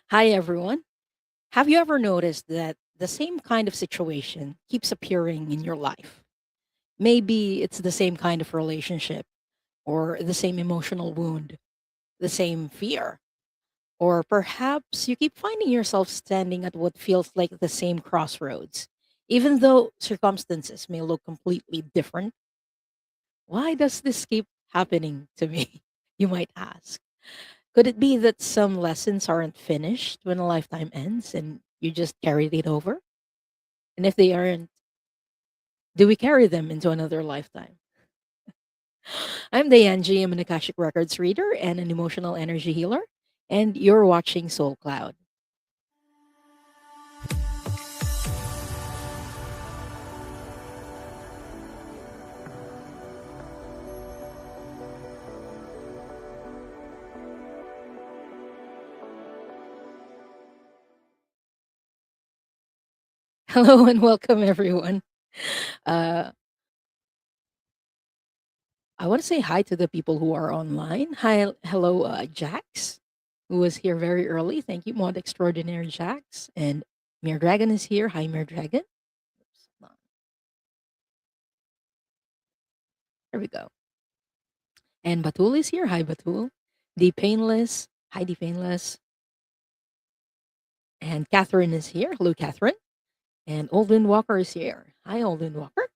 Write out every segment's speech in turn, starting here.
Hi, everyone. Have you ever noticed that the same kind of situation keeps appearing in your life? Maybe it's the same kind of relationship, or the same emotional wound, the same fear, or perhaps you keep finding yourself standing at what feels like the same crossroads. Even though circumstances may look completely different, why does this keep happening to me? You might ask. Could it be that some lessons aren't finished when a lifetime ends and you just carried it over? And if they aren't, do we carry them into another lifetime? I'm Diane G. I'm an Akashic Records reader and an emotional energy healer, and you're watching Soul Cloud. Hello and welcome, everyone. Uh, I want to say hi to the people who are online. Hi, hello, Jax, who was here very early. Thank you, Mod Extraordinary Jax. And Mere Dragon is here. Hi, Mere Dragon. Oops, hold on. There we go. And Batul is here. Hi, Batul. The Painless. Hi, The Painless. And Catherine is here. Hello, Catherine. And Olden Walker is here. Hi, Olden Walker.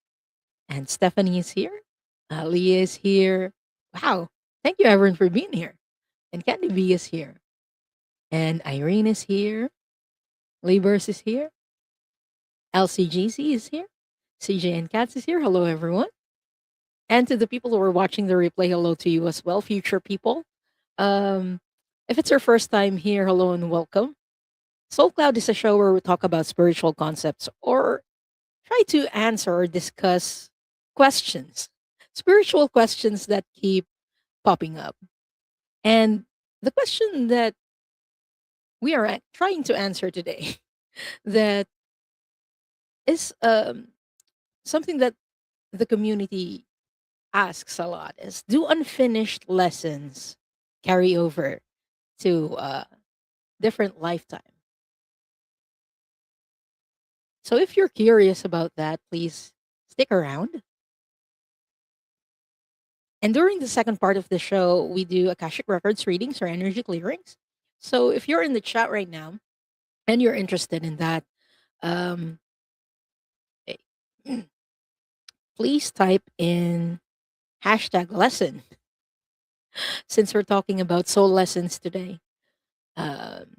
And Stephanie is here. Leah is here. Wow. Thank you, everyone, for being here. And Candy B is here. And Irene is here. Labors is here. LCGC is here. CJ and Cats is here. Hello, everyone. And to the people who are watching the replay, hello to you as well, future people. Um, if it's your first time here, hello and welcome. Soul Cloud is a show where we talk about spiritual concepts or try to answer or discuss questions, spiritual questions that keep popping up. And the question that we are trying to answer today that is something that the community asks a lot is, do unfinished lessons carry over to different lifetime? So if you're curious about that, please stick around. And during the second part of the show, we do Akashic Records readings or energy clearings. So if you're in the chat right now and you're interested in that, um, eh, please type in hashtag lesson since we're talking about soul lessons today. Um,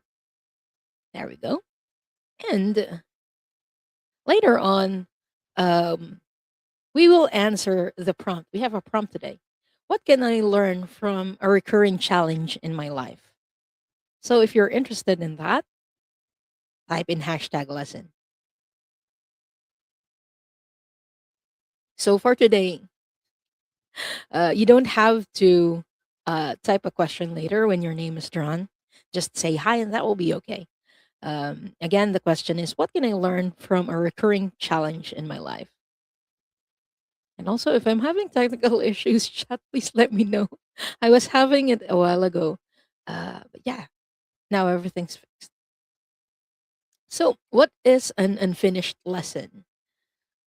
there we go. And later on, um, we will answer the prompt. We have a prompt today. What can I learn from a recurring challenge in my life? So if you're interested in that, type in hashtag lesson. So for today, you don't have to type a question later when your name is drawn. Just say hi, and that will be okay. Again, the question is, what can I learn from a recurring challenge in my life? And also, if I'm having technical issues, chat, please let me know. I was having it a while ago. But yeah, now everything's fixed. So, what is an unfinished lesson?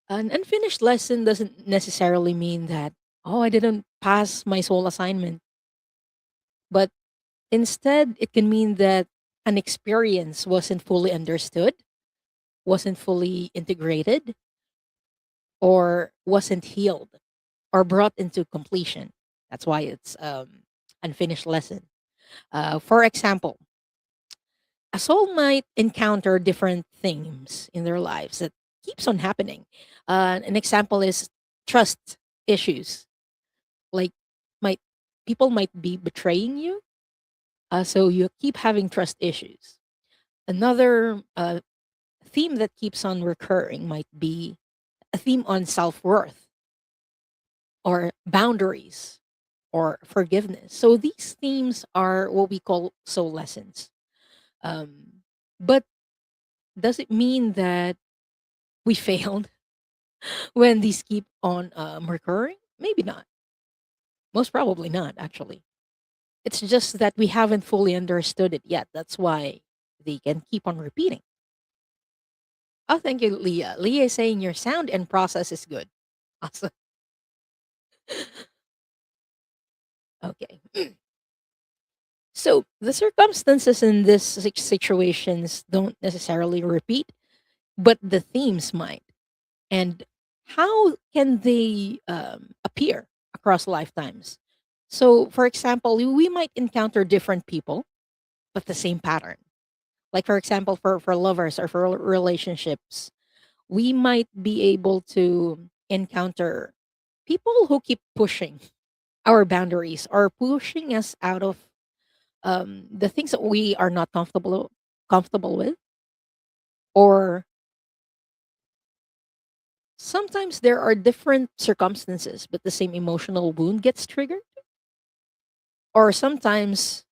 An unfinished lesson doesn't necessarily mean that, oh, I didn't pass my soul assignment. But instead, it can mean that an experience wasn't fully understood, wasn't fully integrated, or wasn't healed or brought into completion. That's why it's unfinished lesson. For example, a soul might encounter different themes in their lives that keeps on happening. An example is trust issues. Like, might people might be betraying you, so you keep having trust issues. Another theme that keeps on recurring might be a theme on self worth or boundaries or forgiveness. So these themes are what we call soul lessons. But does it mean that we failed when these keep on recurring? Maybe not. Most probably not, actually. It's just that we haven't fully understood it yet. That's why they can keep on repeating. Oh, thank you, Leah. Leah is saying your sound and process is good. Awesome. Okay. So the circumstances in these situations don't necessarily repeat, but the themes might. And how can they appear across lifetimes? So, for example, we might encounter different people, but the same pattern. Like, for example, for lovers or for relationships, we might be able to encounter people who keep pushing our boundaries or pushing us out of the things that we are not comfortable with, or sometimes there are different circumstances but the same emotional wound gets triggered, or sometimes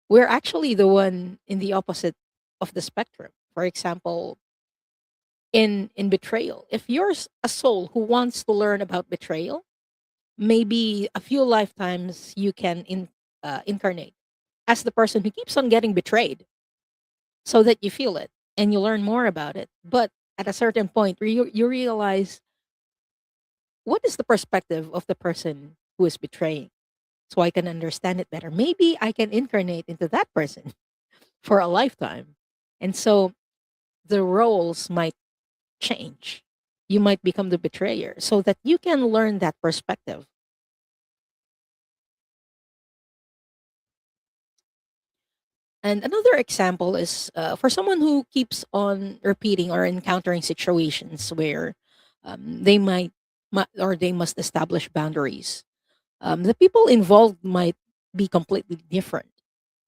we're actually the one in the opposite of the spectrum. For example, in betrayal, if you're a soul who wants to learn about betrayal, maybe a few lifetimes you can incarnate as the person who keeps on getting betrayed so that you feel it and you learn more about it. But at a certain point, you realize what is the perspective of the person who is betraying, so I can understand it better. Maybe I can incarnate into that person for a lifetime. And so the roles might change. You might become the betrayer so that you can learn that perspective. And another example is for someone who keeps on repeating or encountering situations where they or they must establish boundaries. The people involved might be completely different.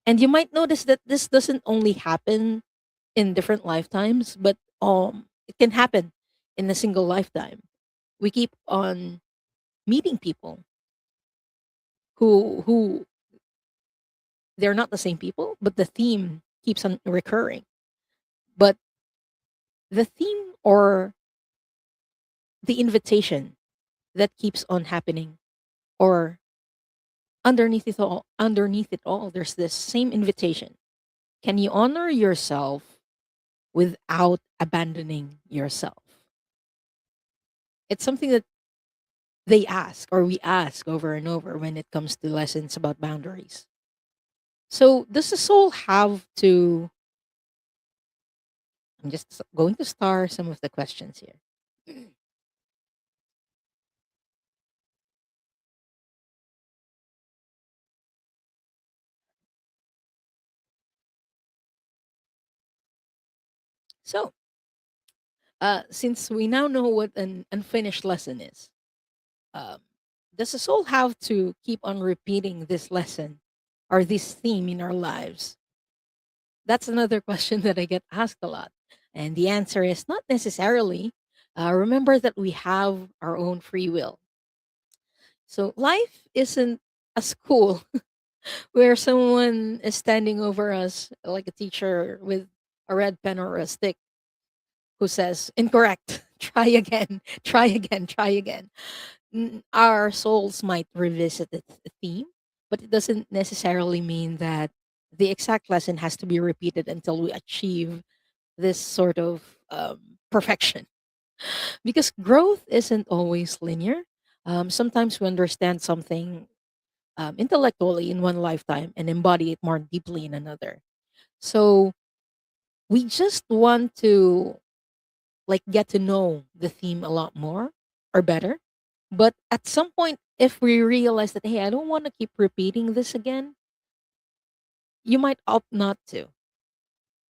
And you might notice that this doesn't only happen in different lifetimes, but it can happen in a single lifetime. We keep on meeting people who they're not the same people, but the theme keeps on recurring. But the theme or the invitation that keeps on happening, or underneath it all, there's this same invitation. Can you honor yourself without abandoning yourself? It's something that they ask or we ask over and over when it comes to lessons about boundaries. So, does the soul have to? I'm just going to star some of the questions here. So, since we now know what an unfinished lesson is, um, does the soul have to keep on repeating this lesson or this theme in our lives? That's another question that I get asked a lot. And the answer is not necessarily. Remember that we have our own free will. So life isn't a school where someone is standing over us like a teacher with a red pen or a stick who says, incorrect, try again, try again, try again. Our souls might revisit the theme, but it doesn't necessarily mean that the exact lesson has to be repeated until we achieve this sort of perfection. Because growth isn't always linear. Sometimes we understand something intellectually in one lifetime and embody it more deeply in another. So we just want to like get to know the theme a lot more or better. But at some point, if we realize that, hey, I don't want to keep repeating this again, you might opt not to.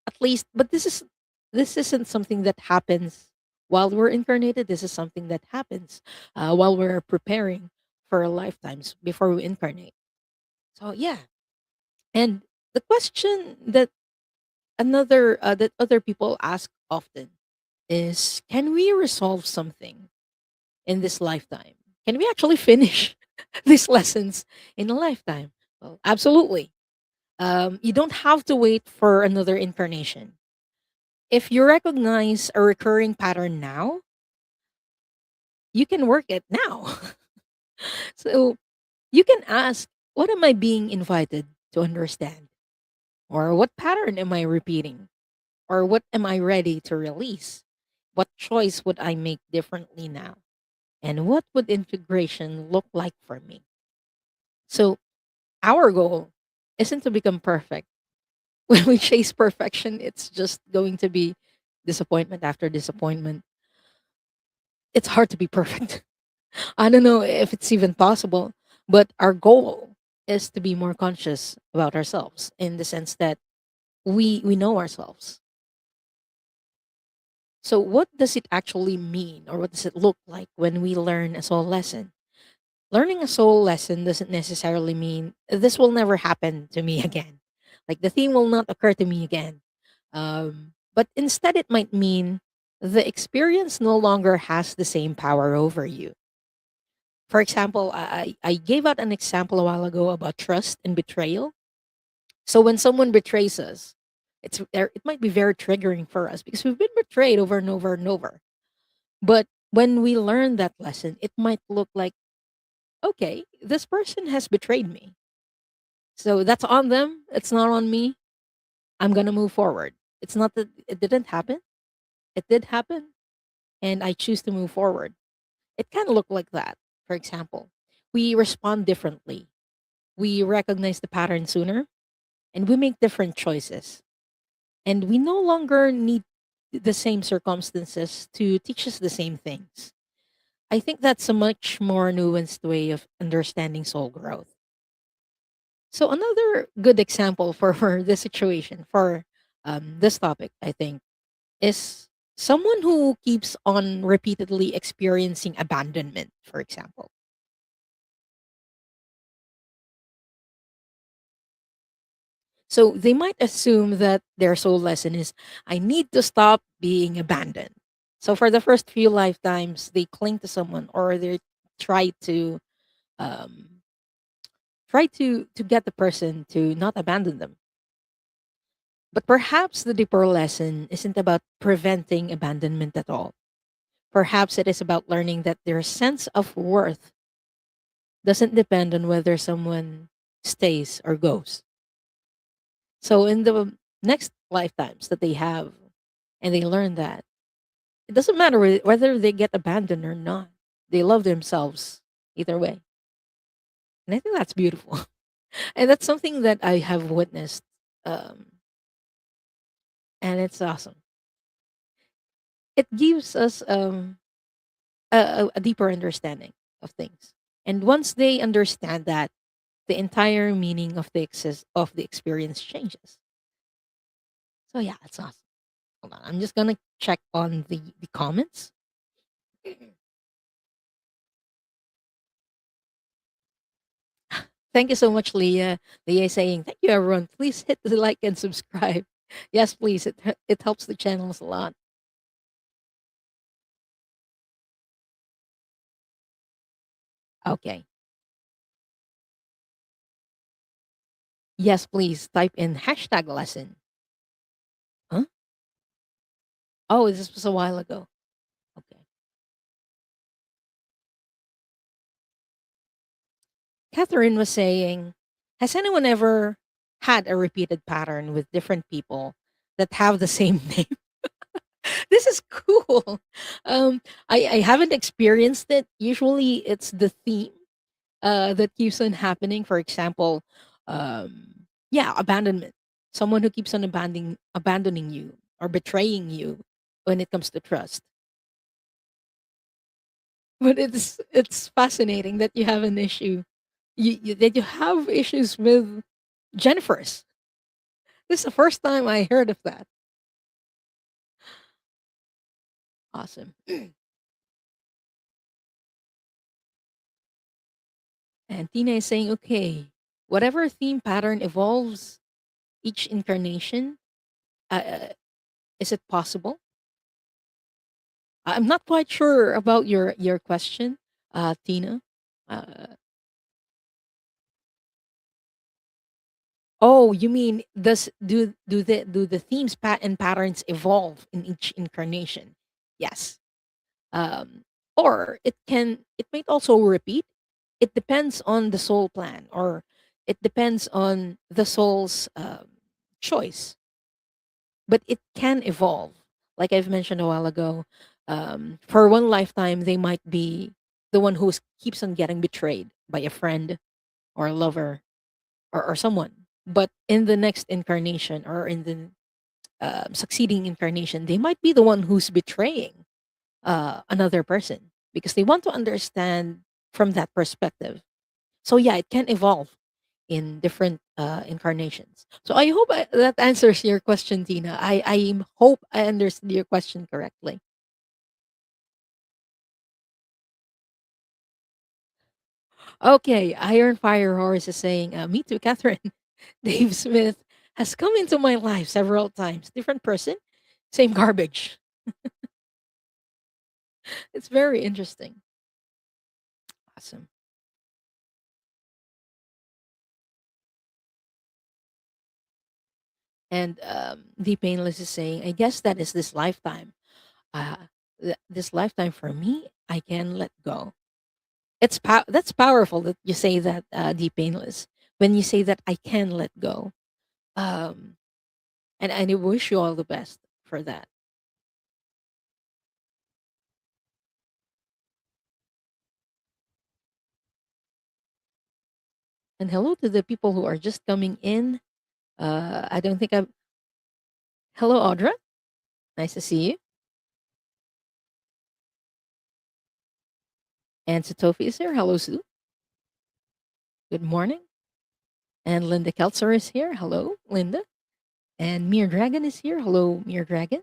At least, but this isn't something that happens while we're incarnated. This is something that happens while we're preparing for our lifetimes before we incarnate. So yeah, and the question that other people ask often is, can we resolve something in this lifetime? Can we actually finish these lessons in a lifetime? Well, absolutely. You don't have to wait for another incarnation. If you recognize a recurring pattern now, you can work it now. So you can ask, what am I being invited to understand? Or what pattern am I repeating? Or what am I ready to release? What choice would I make differently now? And what would integration look like for me? So, our goal isn't to become perfect. When we chase perfection, it's just going to be disappointment after disappointment. It's hard to be perfect. I don't know if it's even possible, but our goal is to be more conscious about ourselves in the sense that we know ourselves. So what does it actually mean or what does it look like when we learn a soul lesson? Learning a soul lesson doesn't necessarily mean this will never happen to me again. Like the theme will not occur to me again. But instead, it might mean the experience no longer has the same power over you. For example, I gave out an example a while ago about trust and betrayal. So when someone betrays us, it might be very triggering for us because we've been betrayed over and over and over. But when we learn that lesson, it might look like, okay, this person has betrayed me. So that's on them. It's not on me. I'm going to move forward. It's not that it didn't happen. It did happen. And I choose to move forward. It kind of looked like that. For example, we respond differently. We recognize the pattern sooner and we make different choices. And we no longer need the same circumstances to teach us the same things. I think that's a much more nuanced way of understanding soul growth. So another good example for this situation, for this topic, I think, is someone who keeps on repeatedly experiencing abandonment, for example. So they might assume that their soul lesson is, I need to stop being abandoned. So for the first few lifetimes, they cling to someone or they try to um, try to get the person to not abandon them. But perhaps the deeper lesson isn't about preventing abandonment at all. Perhaps it is about learning that their sense of worth doesn't depend on whether someone stays or goes. So in the next lifetimes that they have, and they learn that it doesn't matter whether they get abandoned or not. They love themselves either way. And I think that's beautiful. And that's something that I have witnessed. Um, and it's awesome. It gives us a deeper understanding of things. And once they understand that, the entire meaning of the experience changes. So yeah, it's awesome. Hold on, I'm just gonna check on the comments. Thank you so much, Leah. Leah is saying, thank you, everyone. Please hit the like and subscribe. Yes, please. It helps the channels a lot. Okay. Yes, please. Type in hashtag lesson. Huh? Oh, this was a while ago. Okay. Catherine was saying, has anyone ever had a repeated pattern with different people that have the same name? This is cool. Um, I haven't experienced it. Usually it's the theme that keeps on happening. For example, yeah, abandonment. Someone who keeps on abandoning you or betraying you when it comes to trust. But it's fascinating that you have an issue. That you have issues with Jennifer's. This is the first time I heard of that. Awesome. And Tina is saying, okay, whatever theme pattern evolves each incarnation, uh, is it possible? I'm not quite sure about your question, Tina. Uh, oh, you mean do the themes and patterns evolve in each incarnation? Yes. Um, or it might also repeat. It depends on the soul plan, or it depends on the soul's choice, but it can evolve. Like I've mentioned a while ago, for one lifetime, they might be the one who keeps on getting betrayed by a friend or a lover or someone. But in the next incarnation or in the succeeding incarnation, they might be the one who's betraying another person because they want to understand from that perspective. So yeah, it can evolve in different incarnations. So I hope that answers your question, Tina. I hope I understood your question correctly. Okay, Iron Fire Horse is saying, "Me too, Catherine." Dave Smith has come into my life several times. Different person, same garbage. It's very interesting. Awesome. And the painless is saying, "I guess that is this lifetime. Uh, this lifetime for me, I can let go." That's powerful that you say that, the painless. When you say that I can let go, um, and I wish you all the best for that. And hello to the people who are just coming in. I don't think I've. Hello, Audra. Nice to see you. And Satofi is here. Hello, Sue. Good morning. And Linda Keltzer is here. Hello, Linda. And Mere Dragon is here. Hello, Mere Dragon.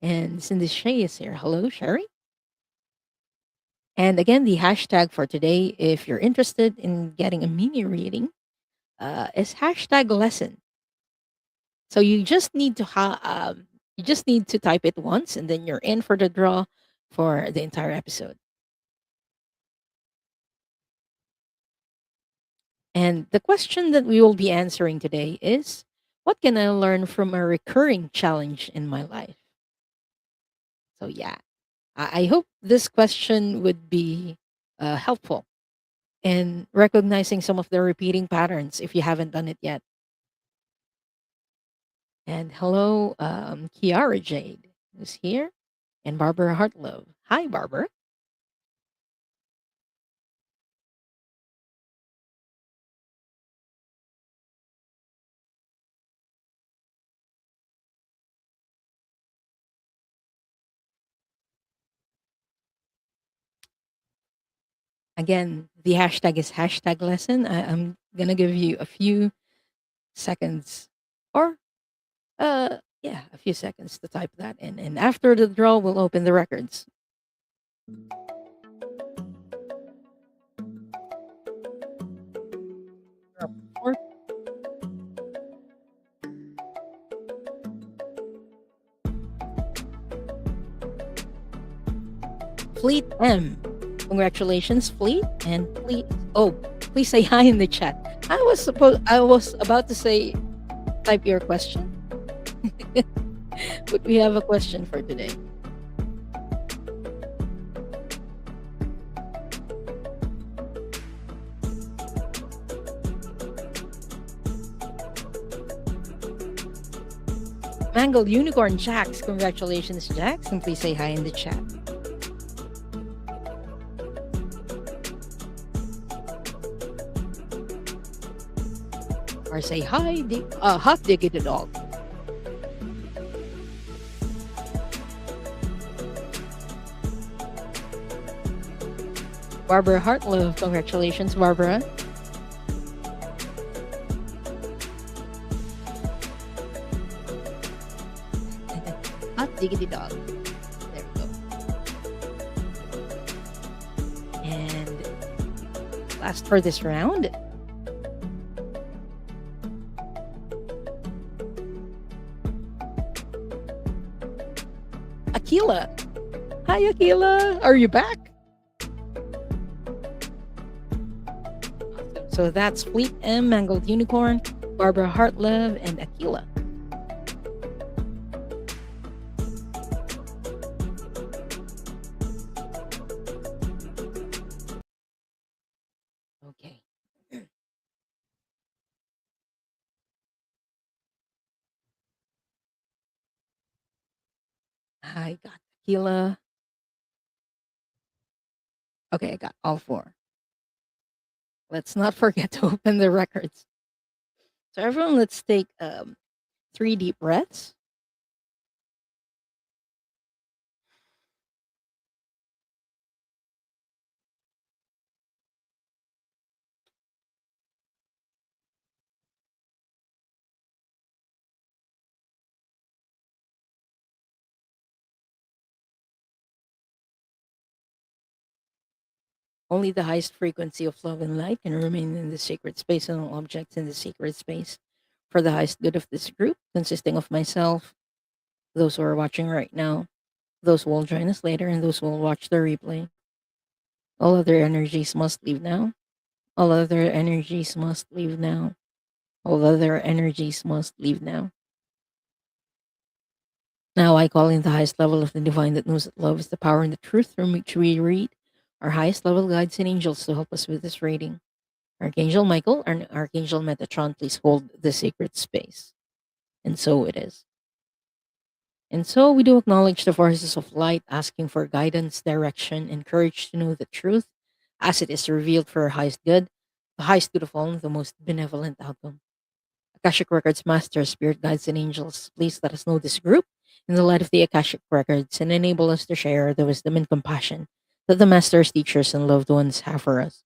And Cindy Shay is here. Hello, Sherry. And again, the hashtag for today, if you're interested in getting a mini reading, is hashtag lesson. So you just need to type it once, and then you're in for the draw for the entire episode. And the question that we will be answering today is, what can I learn from a recurring challenge in my life? So yeah, I hope this question would be helpful in recognizing some of the repeating patterns if you haven't done it yet. And hello, Kiara Jade, who's here, and Barbara Hartlove. Hi, Barbara. Again, the hashtag is hashtag lesson. I'm going to give you a few seconds or, yeah, a few seconds to type that in. And after the draw, we'll open the records. Or Fleet M. Congratulations, Fleet. And please, oh, please say hi in the chat. I was about to say, type your question, but we have a question for today. Mangled Unicorn Jax. Congratulations, Jax. And please say hi in the chat. Or say hi, hot diggity dog. Barbara Hartlove. Congratulations, Barbara. Hot diggity dog. There we go. And last for this round. Akila. Hi, Akila. Are you back? So that's Fleet M, Mangled Unicorn, Barbara Hartlove, and Akila. Okay. I got tequila. Okay, I got all four. Let's not forget to open the records. So everyone, let's take three deep breaths. Only the highest frequency of love and light can remain in the sacred space and all objects in the sacred space for the highest good of this group, consisting of myself, those who are watching right now, those who will join us later, and those who will watch the replay. All other energies must leave now. All other energies must leave now. All other energies must leave now. Now I call in the highest level of the divine that knows that love is the power and the truth from which we read. Our highest level guides and angels to help us with this reading. Archangel Michael and Archangel Metatron, please hold the sacred space. And so it is. And so we do acknowledge the forces of light, asking for guidance, direction, and courage to know the truth as it is revealed for our highest good, the highest good of all, and the most benevolent outcome. Akashic Records Master, Spirit Guides, and Angels, please let us know this group in the light of the Akashic Records and enable us to share the wisdom and compassion that the Masters, teachers, and loved ones have for us.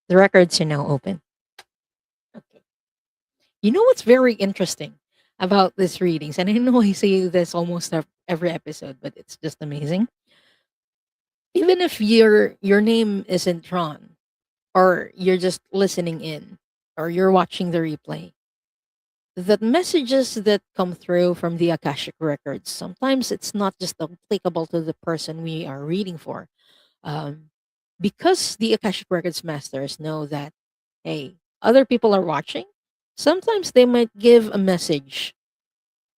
The records are now open. Okay. You know what's very interesting about these readings, and I know I say this almost every episode, but it's just amazing. Even if your name isn't drawn, or you're just listening in, or you're watching the replay, the messages that come through from the Akashic records, sometimes it's not just applicable to the person we are reading for. Um, because the Akashic records masters know that, hey, other people are watching, sometimes they might give a message,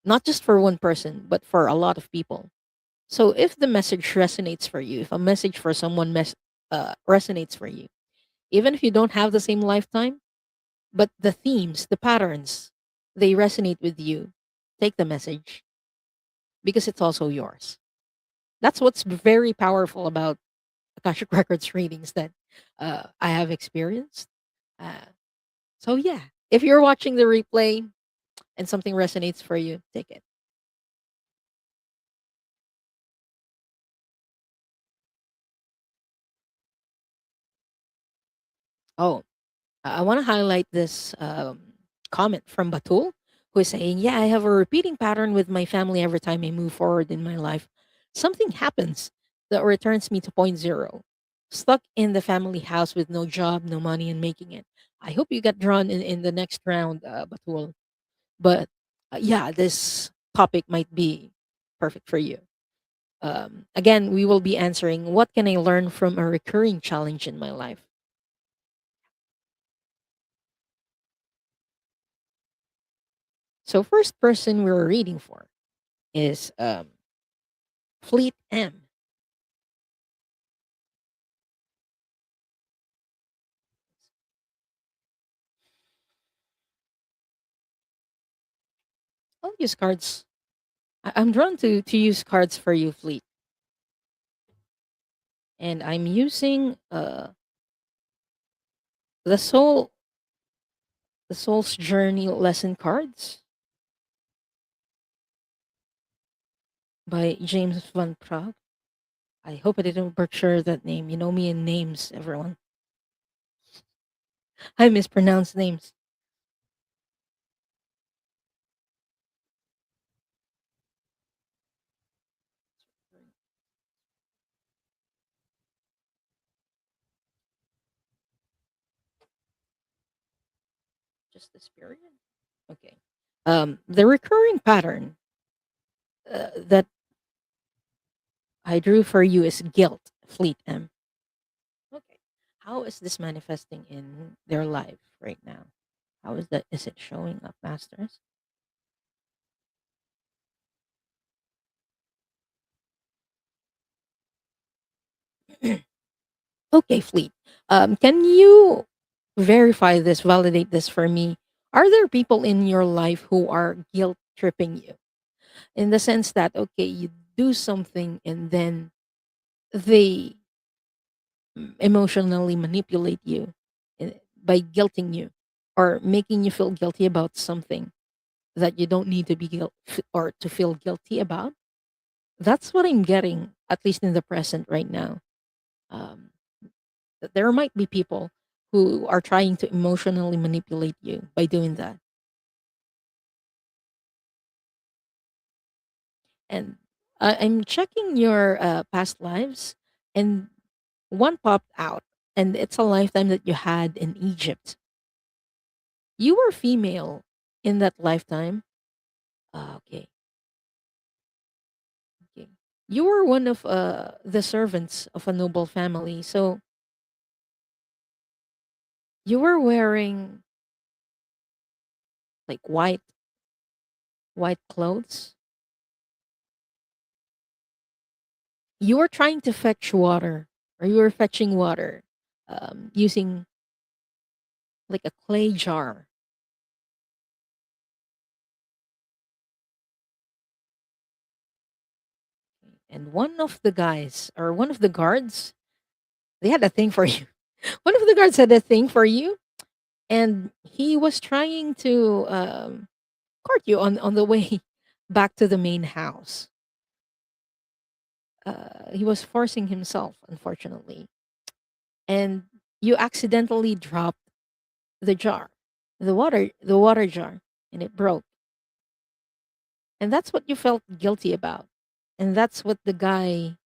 not just for one person, but for a lot of people. So if the message resonates for you, if a message for someone resonates for you, even if you don't have the same lifetime, but the themes, the patterns, they resonate with you. Take the message because it's also yours. That's what's very powerful about Akashic Records readings that I have experienced. Uh, so, yeah, if you're watching the replay and something resonates for you, take it. Oh, I want to highlight this comment from Batul, who is saying, yeah, I have a repeating pattern with my family every time I move forward in my life. Something happens that returns me to point zero. Stuck in the family house with no job, no money, and making it. I hope you get drawn in the next round, Batul. But yeah, this topic might be perfect for you. Again, we will be answering what can I learn from a recurring challenge in my life? So, first person we're reading for is Fleet M. I'll use cards. I'm drawn to use cards for you, Fleet, and I'm using the Soul's Journey lesson cards by James Van Praag. I hope I didn't butcher that name. You know me in names, everyone. I mispronounce names. Just the spirit. Okay. The recurring pattern that I drew for you is guilt, Fleet M. Okay. How is this manifesting in their life right now? How is that? Is it showing up, Masters? Okay, Fleet. Can you verify this, validate this for me? Are there people in your life who are guilt tripping you in the sense that, okay, you do something and then they emotionally manipulate you by guilting you or making you feel guilty about something that you don't need to be or to feel guilty about? That's what I'm getting, at least in the present right now. Um, there might be people who are trying to emotionally manipulate you by doing that. And I'm checking your past lives, and one popped out, and it's a lifetime that you had in Egypt. You were female in that lifetime. Okay, okay. You were one of the servants of a noble family, so you were wearing like white clothes. You were trying to fetch water, or you were fetching water using like a clay jar. And one of the guys, or one of the guards, they had a thing for you. One of the guards had a thing for you, and he was trying to court you on the way back to the main house. He was forcing himself, unfortunately, and you accidentally dropped the jar, the water jar, and it broke. And that's what you felt guilty about. And that's what the guy,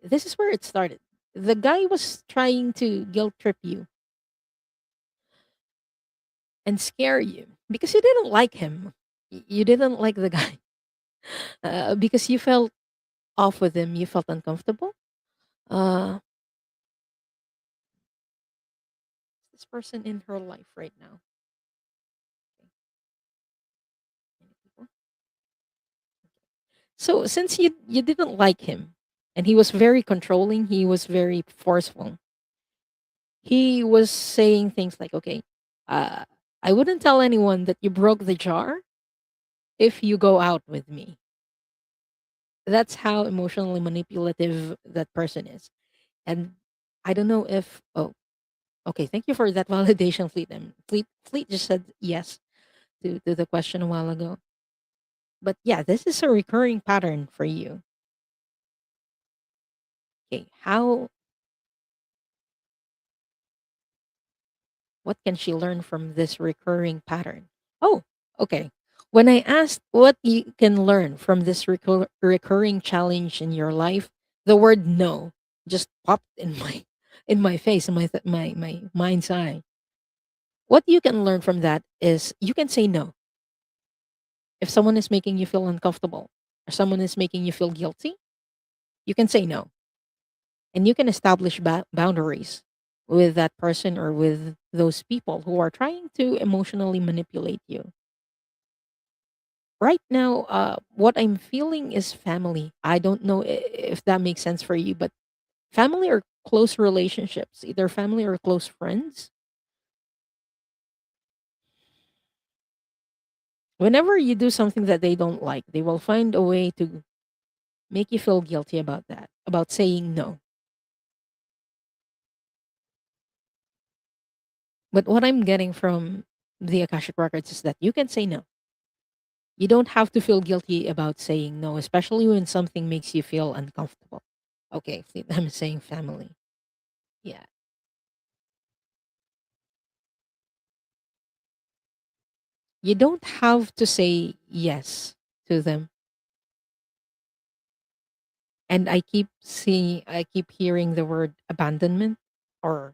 this is where it started. The guy was trying to guilt trip you and scare you because you didn't like him. You didn't like the guy because you felt off with him. You felt uncomfortable. Uh, this person in her life right now. So since you didn't like him, and he was very controlling, he was very forceful. He was saying things like, "Okay, uh, I wouldn't tell anyone that you broke the jar if you go out with me." That's how emotionally manipulative that person is. And I don't know if, oh, okay, thank you for that validation, Fleet. And Fleet just said yes to the question a while ago. But yeah, this is a recurring pattern for you. Okay, what can she learn from this recurring pattern? Oh, okay. When I asked what you can learn from this recurring challenge in your life, the word no just popped in my face, in my mind's eye. What you can learn from that is you can say no. If someone is making you feel uncomfortable or someone is making you feel guilty, you can say no. And you can establish boundaries with that person or with those people who are trying to emotionally manipulate you. Right now, what I'm feeling is family. I don't know if that makes sense for you, but family or close relationships, either family or close friends, whenever you do something that they don't like, they will find a way to make you feel guilty about that, about saying no. But what I'm getting from the Akashic Records is that you can say no. You don't have to feel guilty about saying no, especially when something makes you feel uncomfortable. Okay, I'm saying family. Yeah. You don't have to say yes to them. And I keep hearing the word abandonment or,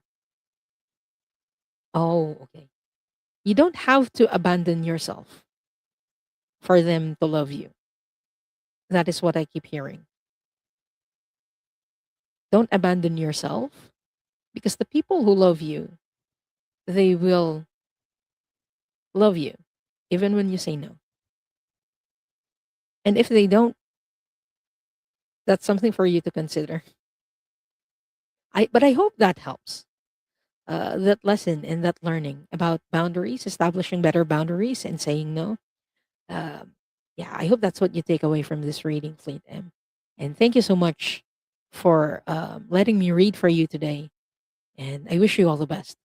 oh, okay. You don't have to abandon yourself for them to love you. That is what I keep hearing. Don't abandon yourself because the people who love you, they will love you even when you say no. And if they don't, That's something for you to consider. But I hope that helps. That lesson and that learning about boundaries, establishing better boundaries, and saying no. Um, yeah, I hope that's what you take away from this reading, Fleet M. And thank you so much for letting me read for you today. And I wish you all the best.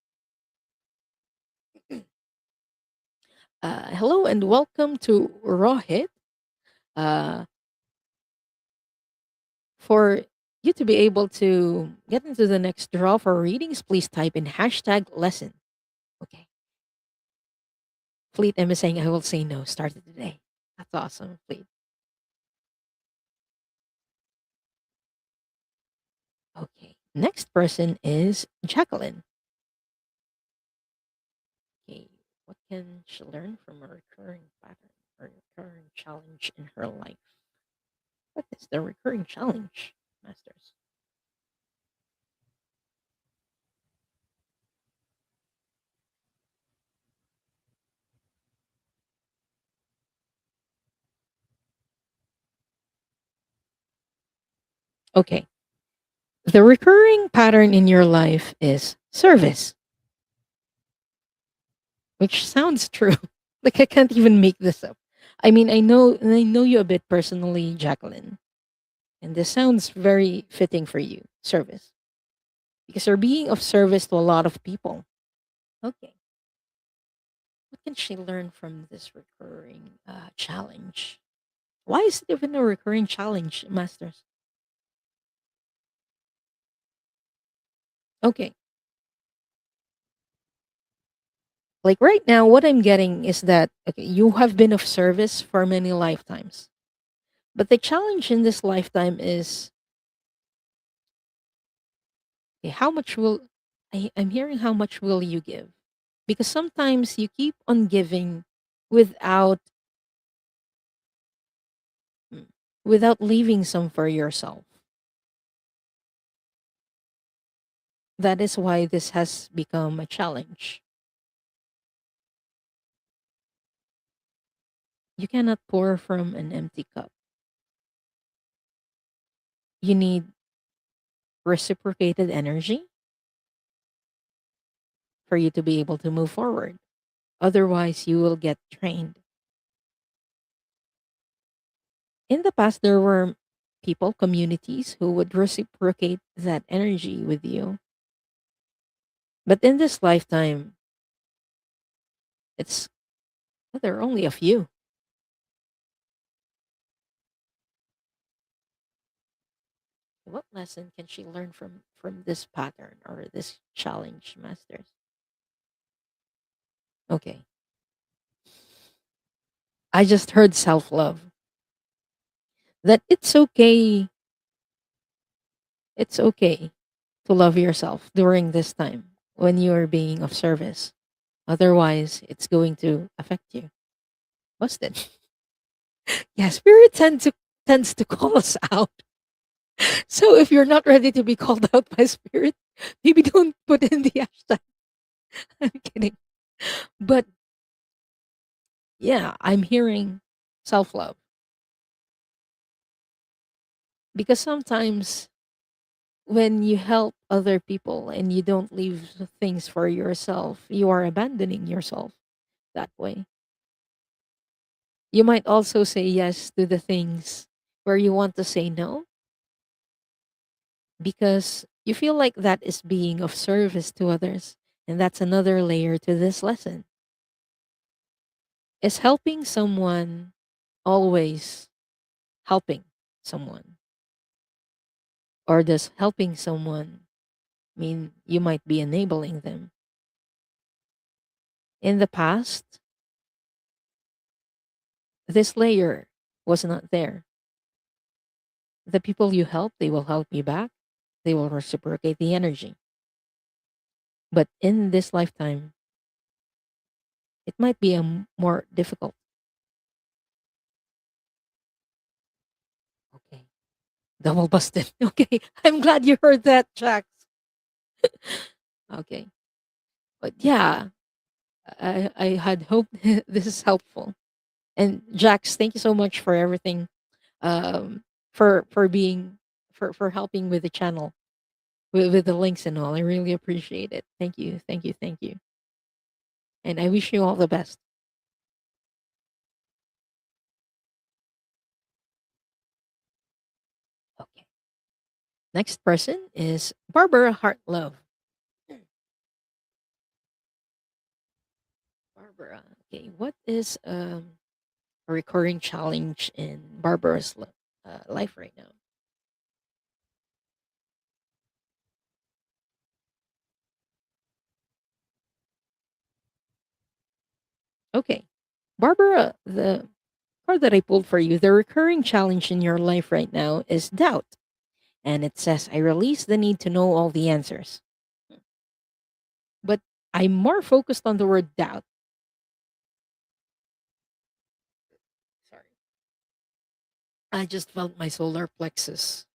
Hello and welcome to Rohit. Uh, for you to be able to get into the next draw for readings, please type in hashtag lesson. Okay. Fleet M is saying, I will say no, started today. That's awesome, Fleet. Okay. Next person is Jacqueline. Okay. What can she learn from a recurring pattern or recurring challenge in her life? What is the recurring challenge, Masters? Okay. The recurring pattern in your life is service, which sounds true. Like I can't even make this up. I mean, I know you a bit personally, Jacqueline, and this sounds very fitting for you. Service, because you're being of service to a lot of people. Okay. What can she learn from this recurring challenge? Why is it even a recurring challenge, Masters? Okay. Like right now, what I'm getting is that okay, you have been of service for many lifetimes. But the challenge in this lifetime is okay, how much will I'm hearing how much will you give? Because sometimes you keep on giving without mm, without leaving some for yourself. That is why this has become a challenge. You cannot pour from an empty cup. You need reciprocated energy for you to be able to move forward. Otherwise, you will get drained. In the past, there were people, communities who would reciprocate that energy with you. But in this lifetime, it's there are only a few. What lesson can she learn from this pattern or this challenge, Masters? Okay. I just heard self-love. That it's okay to love yourself during this time when you are being of service. Otherwise, it's going to affect you. Busted. Yeah, spirit tends to call us out. So if you're not ready to be called out by spirit, maybe don't put in the hashtag. I'm kidding. But yeah, I'm hearing self love because sometimes when you help other people and you don't leave things for yourself, you are abandoning yourself that way. You might also say yes to the things where you want to say no because you feel like that is being of service to others. And that's another layer to this lesson. Is helping someone always helping someone? Or does helping someone mean you might be enabling them? In the past, this layer was not there. The people you help, they will help you back. They will reciprocate the energy. But in this lifetime, it might be more difficult. Okay. Double busted. Okay. I'm glad you heard that, Jax. Okay. But yeah, I had hoped this is helpful. And Jax, thank you so much for everything. For being for helping with the channel with the links and all. I really appreciate it. Thank you, thank you, thank you. And I wish you all the best. Okay. Next person is Barbara Hartlove. Barbara. Okay. What is a recurring challenge in Barbara's life right now? Okay. Barbara, the card that I pulled for you, the recurring challenge in your life right now is doubt. And it says, I release the need to know all the answers. But I'm more focused on the word doubt. Sorry. I just felt my solar plexus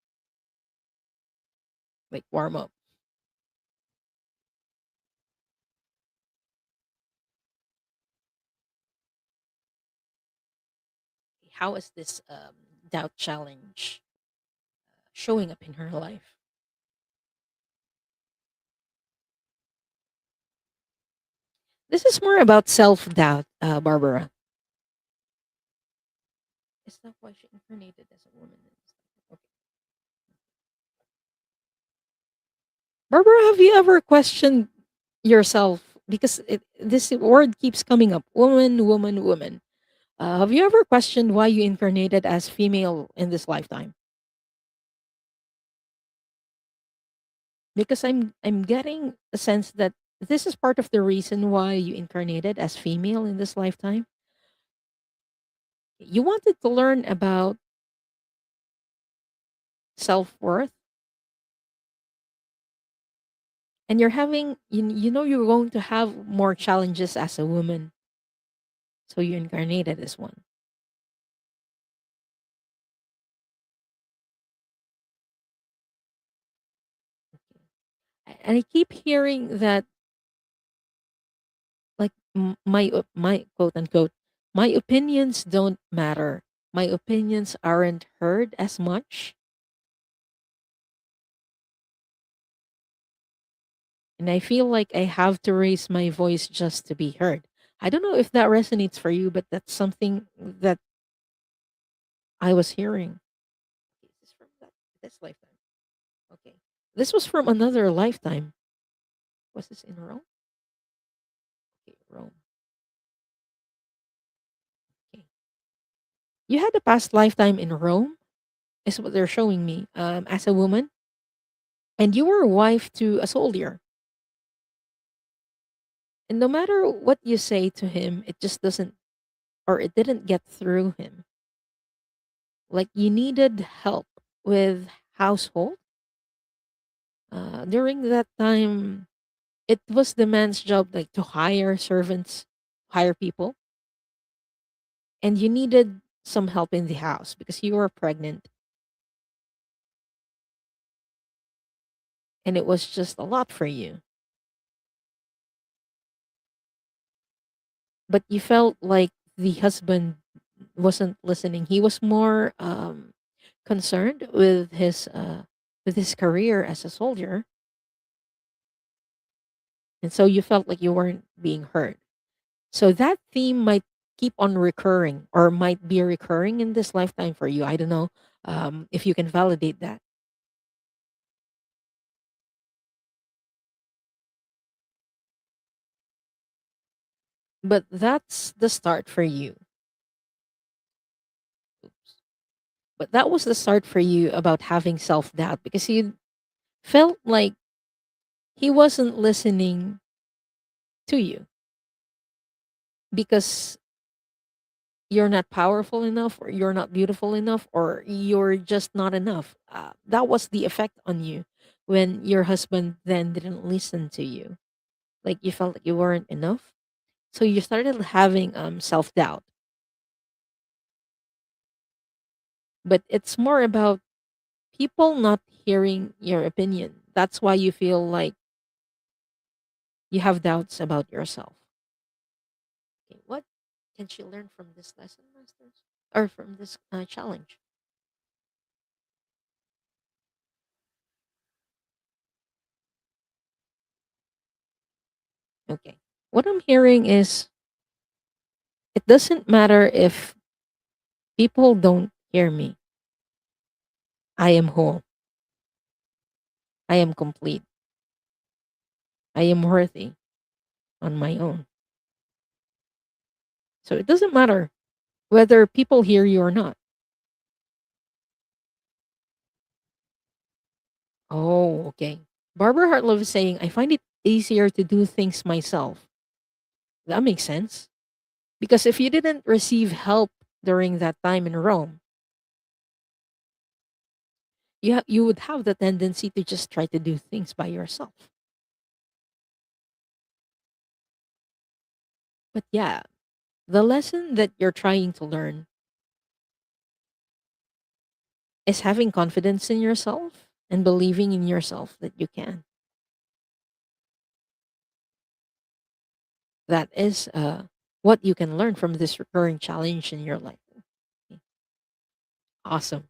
like warm up. How is this doubt challenge showing up in her life? This is more about self doubt, Barbara. Is that why she incarnated as a woman? Okay. Barbara, have you ever questioned yourself? Because this word keeps coming up, woman, woman, woman. Have you ever questioned why you incarnated as female in this lifetime? Because I'm getting a sense that this is part of the reason why you incarnated as female in this lifetime. You wanted to learn about self-worth, and you're having you know you're going to have more challenges as a woman, so you incarnated as one. And I keep hearing that, like, my quote unquote, my opinions don't matter, my opinions aren't heard as much, and I feel like I have to raise my voice just to be heard. I don't know if that resonates for you, but that's something that I was hearing. Is this from this lifetime? Okay. This was from another lifetime. Was this in Rome? Okay, Rome. Okay. You had a past lifetime in Rome, is what they're showing me, as a woman, and you were a wife to a soldier. And no matter what you say to him, it just doesn't, or it didn't get through him. Like you needed help with household. During that time, it was the man's job, like to hire servants, hire people, and you needed some help in the house because you were pregnant, and it was just a lot for you. But you felt like the husband wasn't listening. He was more concerned with his career as a soldier, and so you felt like you weren't being heard. So that theme might keep on recurring, or might be recurring in this lifetime for you. I don't know if you can validate that, but that's the start for you. Oops. But that was the start for you about having self doubt because you felt like he wasn't listening to you because you're not powerful enough, or you're not beautiful enough, or you're just not enough. That was the effect on you when your husband then didn't listen to you. Like you felt like you weren't enough. So you started having self doubt. But it's more about people not hearing your opinion. That's why you feel like you have doubts about yourself. Okay, what can she learn from this lesson, Masters? Or from this challenge? Okay. What I'm hearing is it doesn't matter if people don't hear me. I am whole. I am complete. I am worthy on my own. So it doesn't matter whether people hear you or not. Oh, okay. Barbara Hartlove is saying, I find it easier to do things myself. That makes sense. Because if you didn't receive help during that time in Rome, you would have the tendency to just try to do things by yourself. But yeah, the lesson that you're trying to learn is having confidence in yourself and believing in yourself that you can. That is what you can learn from this recurring challenge in your life. Okay, awesome.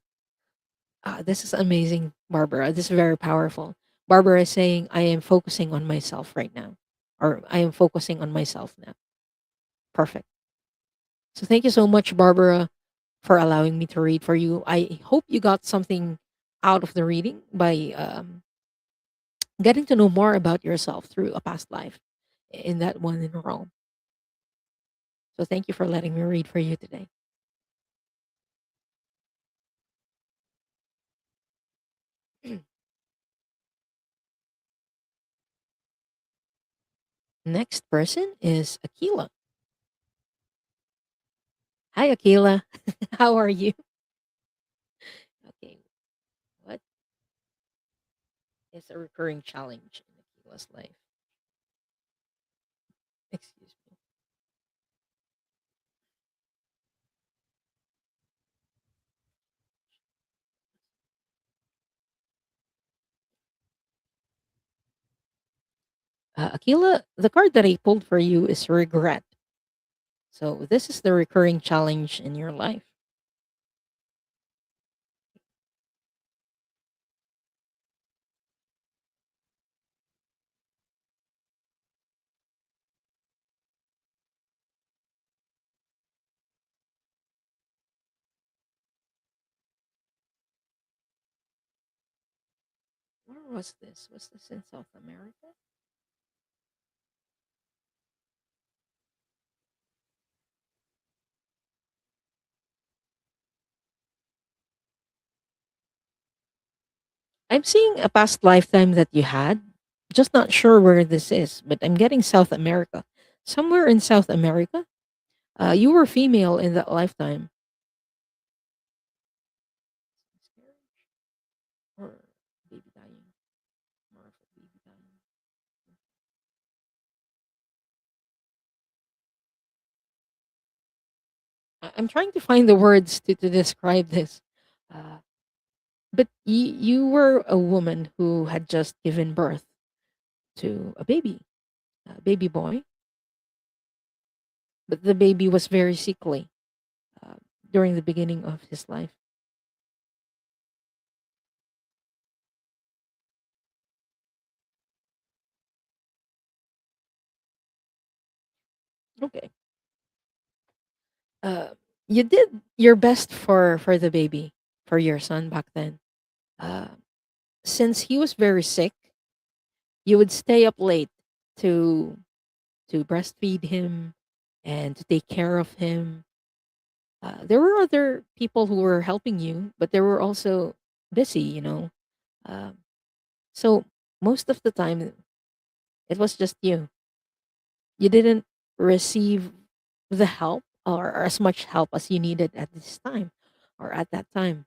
This is amazing, Barbara. This is very powerful. Barbara is saying, I am focusing on myself right now, or I am focusing on myself now. Perfect. So thank you so much, Barbara, for allowing me to read for you. I hope you got something out of the reading by getting to know more about yourself through a past life in that one in Rome. So thank you for letting me read for you today. Next person is Akila. Hi, Akila. How are you? Okay, what is a recurring challenge in Akila's life? Excuse me. Akila, the card that I pulled for you is regret. So this is the recurring challenge in your life. Where was this? Was this in South America? I'm seeing a past lifetime that you had. Just not sure where this is, but I'm getting South America. Somewhere in South America. You were female in that lifetime. Or baby dying. More of a baby dying. I'm trying to find the words to describe this. Uh, but you were a woman who had just given birth to a baby boy, but the baby was very sickly uh, during the beginning of his life. Okay. Uh, you did your best for the baby, for your son back then. Uh, since he was very sick, you would stay up late to breastfeed him and to take care of him. There were other people who were helping you, but they were also busy, you know. Um, so most of the time, it was just you. You didn't receive the help or as much help as you needed at this time or at that time.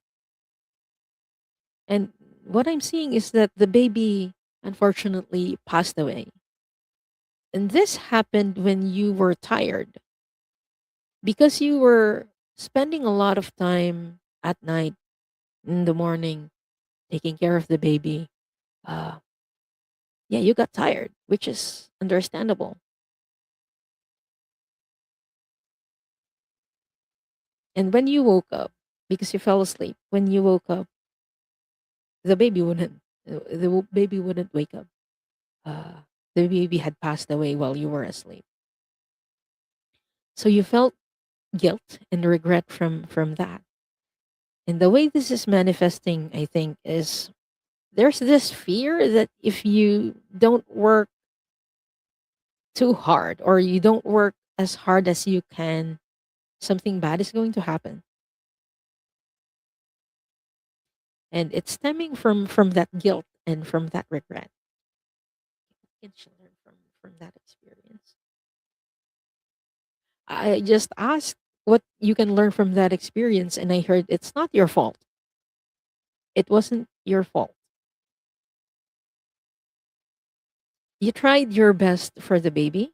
And what I'm seeing is that the baby unfortunately passed away. And this happened when you were tired because you were spending a lot of time at night, in the morning, taking care of the baby. Uh, yeah, you got tired, which is understandable. And when you woke up, because you fell asleep, when you woke up, the baby wouldn't, baby wouldn't wake up. Uh, the baby had passed away while you were asleep. So you felt guilt and regret from that. And the way this is manifesting, I think, is there's this fear that if you don't work too hard or you don't work as hard as you can, something bad is going to happen. And it's stemming from that guilt and from that regret. You can learn from that experience. I just asked what you can learn from that experience, and I heard it's not your fault. It wasn't your fault. You tried your best for the baby,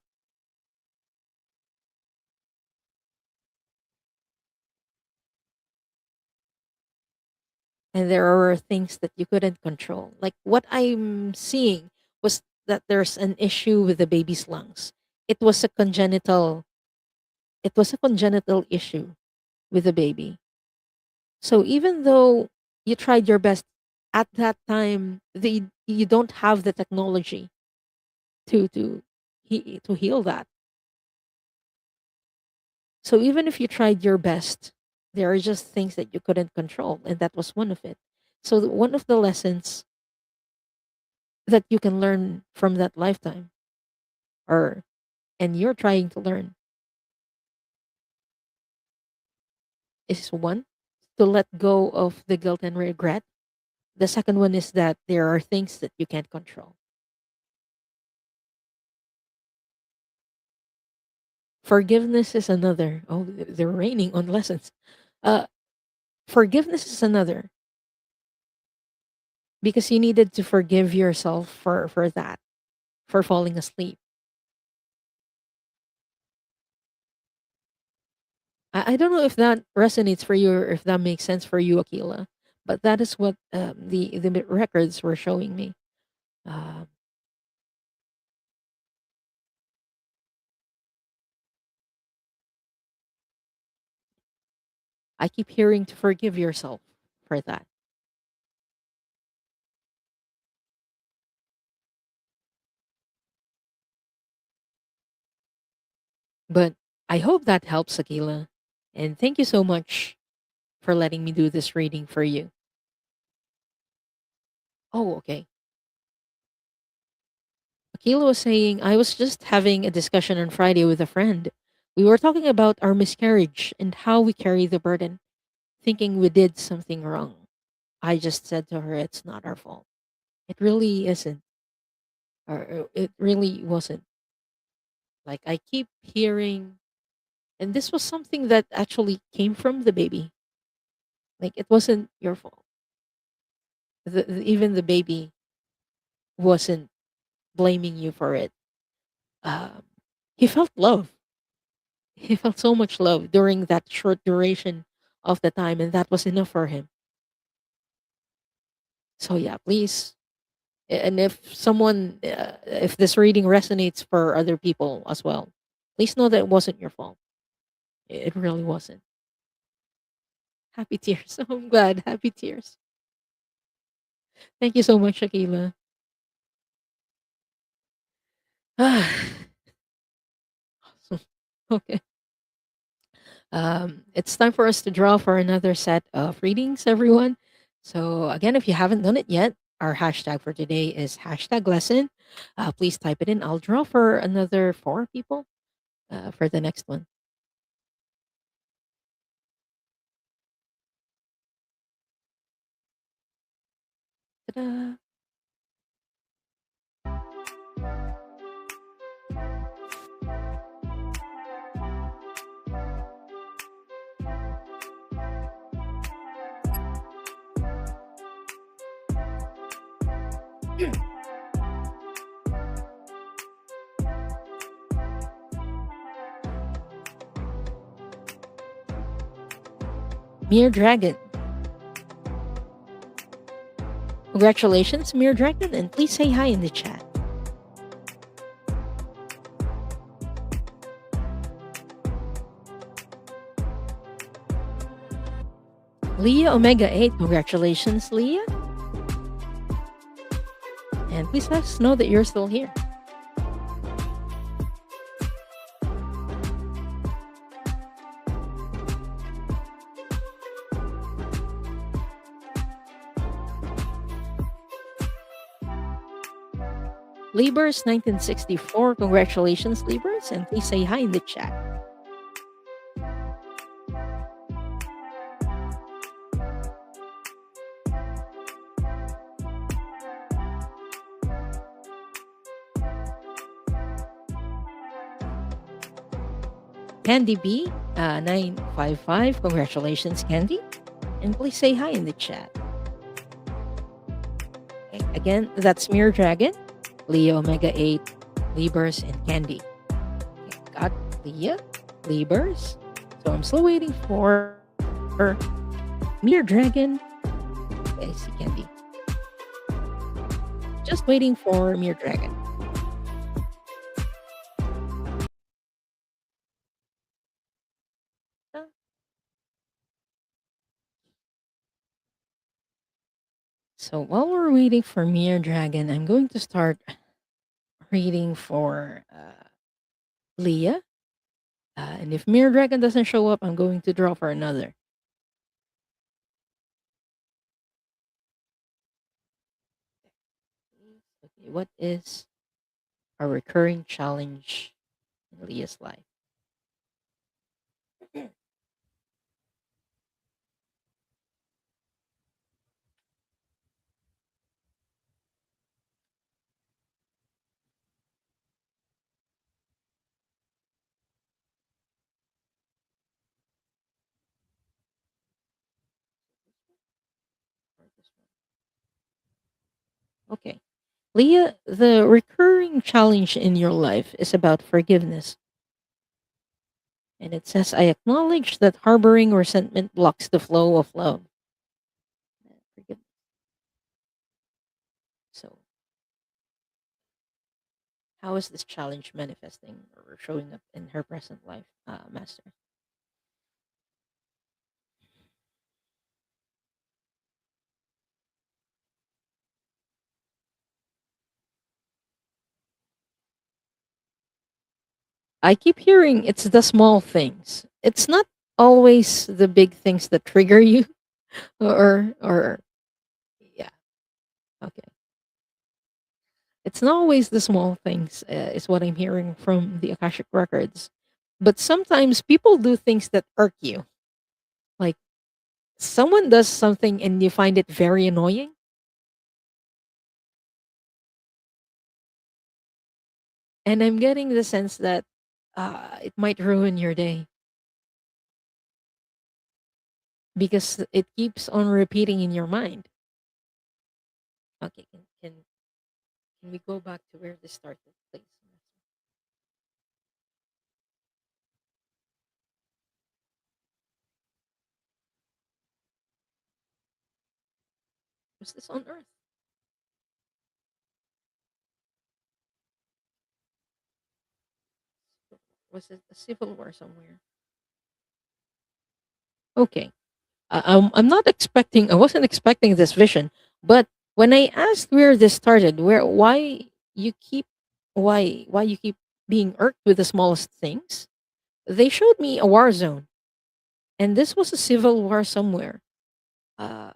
and there are things that you couldn't control. Like what I'm seeing was that there's an issue with the baby's lungs. It was a congenital it was a congenital issue with the baby. So even though you tried your best at that time, you don't have the technology to heal that. So even if you tried your best, there are just things that you couldn't control, and that was one of it. So one of the lessons that you can learn from that lifetime, or and you're trying to learn, is one, to let go of the guilt and regret. The second one is that there are things that you can't control. Forgiveness is another. Oh, they're raining on lessons. Uh, Forgiveness is another, because you needed to forgive yourself for that, for falling asleep. I don't know if that resonates for you or if that makes sense for you, Akila, but that is what the records were showing me. Um, I keep hearing to forgive yourself for that. But I hope that helps, Akila. And thank you so much for letting me do this reading for you. Oh, okay. Akila was saying, I was just having a discussion on Friday with a friend. We were talking about our miscarriage and how we carry the burden, thinking we did something wrong. I just said to her, it's not our fault. It really isn't. Or it really wasn't. Like I keep hearing, and this was something that actually came from the baby. Like it wasn't your fault. Even the baby wasn't blaming you for it. Um, he felt love. He felt so much love during that short duration of the time, and that was enough for him. So yeah, please. And if this reading resonates for other people as well, please know that it wasn't your fault. It really wasn't. Happy tears. Oh, I'm glad. Happy tears. Thank you so much, Shakila. Awesome. Okay. It's time for us to draw for another set of readings, everyone. So, again, if you haven't done it yet, our hashtag for today is hashtag lesson. Please type it in. I'll draw for another four people for the next one. Ta-da. Mere Dragon. Congratulations, Mere Dragon, and please say hi in the chat. Leah Omega 8, congratulations, Leah. And please let us know that you're still here. Libers 1964. Congratulations, Libers, and please say hi in the chat. Candy B 955. Congratulations, Candy. And please say hi in the chat. Okay, again, that's Mirror Dragon, Leo Omega 8, Libers, and Candy. Okay, got Leah, Libers. So I'm still waiting for Mirror Dragon. Okay, I see Candy. Just waiting for Mirror Dragon. Uh, So while we're waiting for Mirror Dragon, I'm going to start reading for Leah. And if Mirror Dragon doesn't show up, I'm going to draw for another. Okay, what is a recurring challenge in Leah's life? Okay. Leah, the recurring challenge in your life is about forgiveness. And it says, I acknowledge that harboring resentment blocks the flow of love. Forgiveness. So, how is this challenge manifesting or showing up in her present life, Master? I keep hearing it's the small things. It's not always the big things that trigger you, or yeah, okay. It's not always the small things, is what I'm hearing from the Akashic Records. But sometimes people do things that irk you. Like someone does something and you find it very annoying. And I'm getting the sense that it might ruin your day because it keeps on repeating in your mind. Okay, can we go back to where this started, please? Was this on Earth? Was it a civil war somewhere? Okay. I'm not expecting. I wasn't expecting this vision, but when I asked where this started, you keep, why you keep being irked with the smallest things, they showed me a war zone, and this was a civil war somewhere. Uh,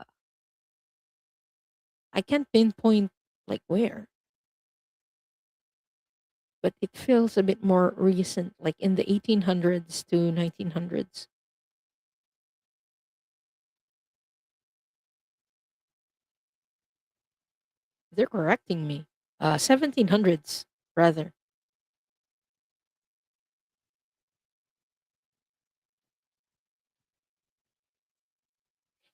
I can't pinpoint like where, but it feels a bit more recent, like in the 1800s to 1900s. They're correcting me. 1700s rather.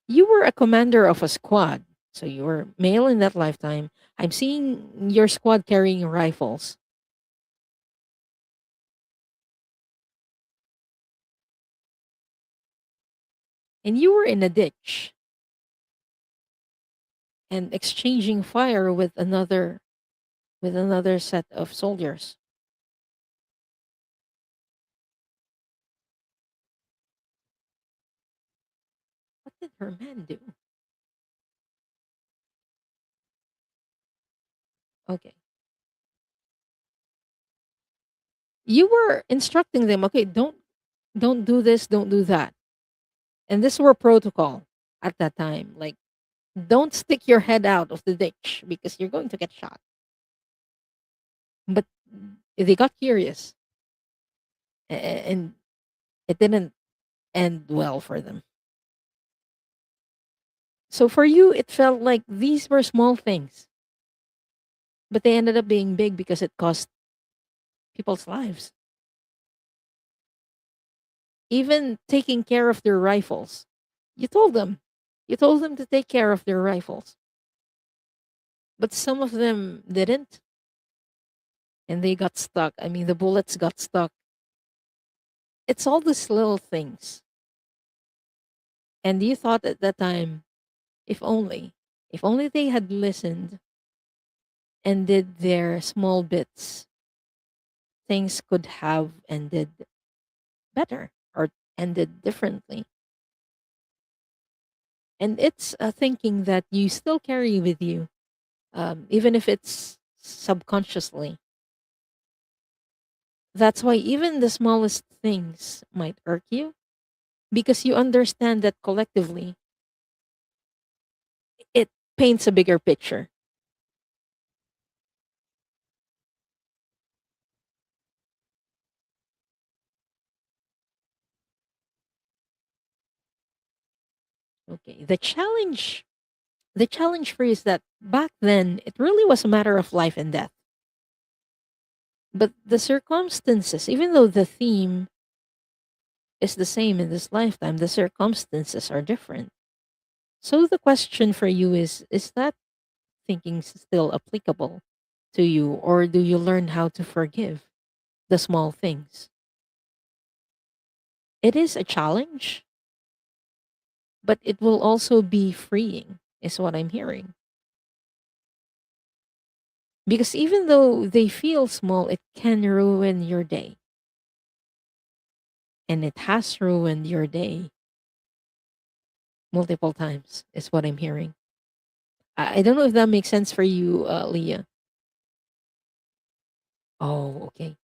You were a commander of a squad, so you were male in that lifetime. I'm seeing your squad carrying rifles, and you were in a ditch and exchanging fire with another set of soldiers. What did her men do? Okay, you were instructing them. Okay, don't do this, don't do that, and this were protocol at that time. Like, don't stick your head out of the ditch because you're going to get shot. But they got curious, and it didn't end well for them. So for you, it felt like these were small things, but they ended up being big because it cost people's lives. Even taking care of their rifles. You told them. You told them to take care of their rifles. But some of them didn't, and they got stuck. I mean, the bullets got stuck. It's all these little things. And you thought at that time, if only, if only they had listened and did their small bits, things could have ended better or ended differently. And it's a thinking that you still carry with you, even if it's subconsciously. That's why even the smallest things might irk you because you understand that collectively it paints a bigger picture. Okay. The challenge for you is that back then it really was a matter of life and death. But the circumstances, even though the theme is the same in this lifetime, the circumstances are different. So the question for you is that thinking still applicable to you, or do you learn how to forgive the small things? It is a challenge, but it will also be freeing, is what I'm hearing. Because even though they feel small, it can ruin your day. And it has ruined your day multiple times, is what I'm hearing. I don't know if that makes sense for you, Leah. Oh, okay.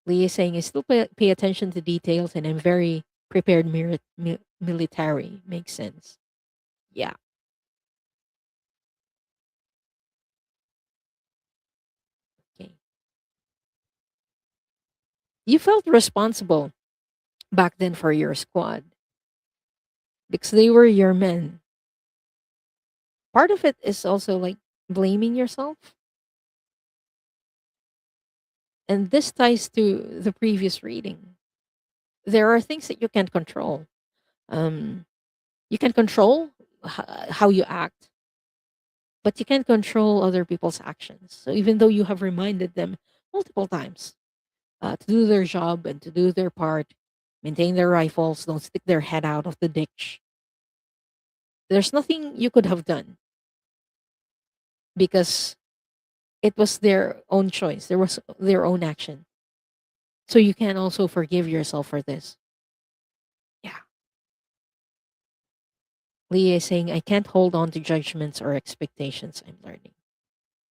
Leah is saying, I still pay attention to details and I'm very prepared military. Makes sense. Yeah. Okay. You felt responsible back then for your squad because they were your men. Part of it is also like blaming yourself. And this ties to the previous reading. There are things that you can't control. Um, you can control how you act, but you can't control other people's actions. So even though you have reminded them multiple times to do their job and to do their part, maintain their rifles, don't stick their head out of the ditch, there's nothing you could have done because it was their own choice. There was their own action. So you can also forgive yourself for this. Yeah. Leah is saying, I can't hold on to judgments or expectations. I'm learning.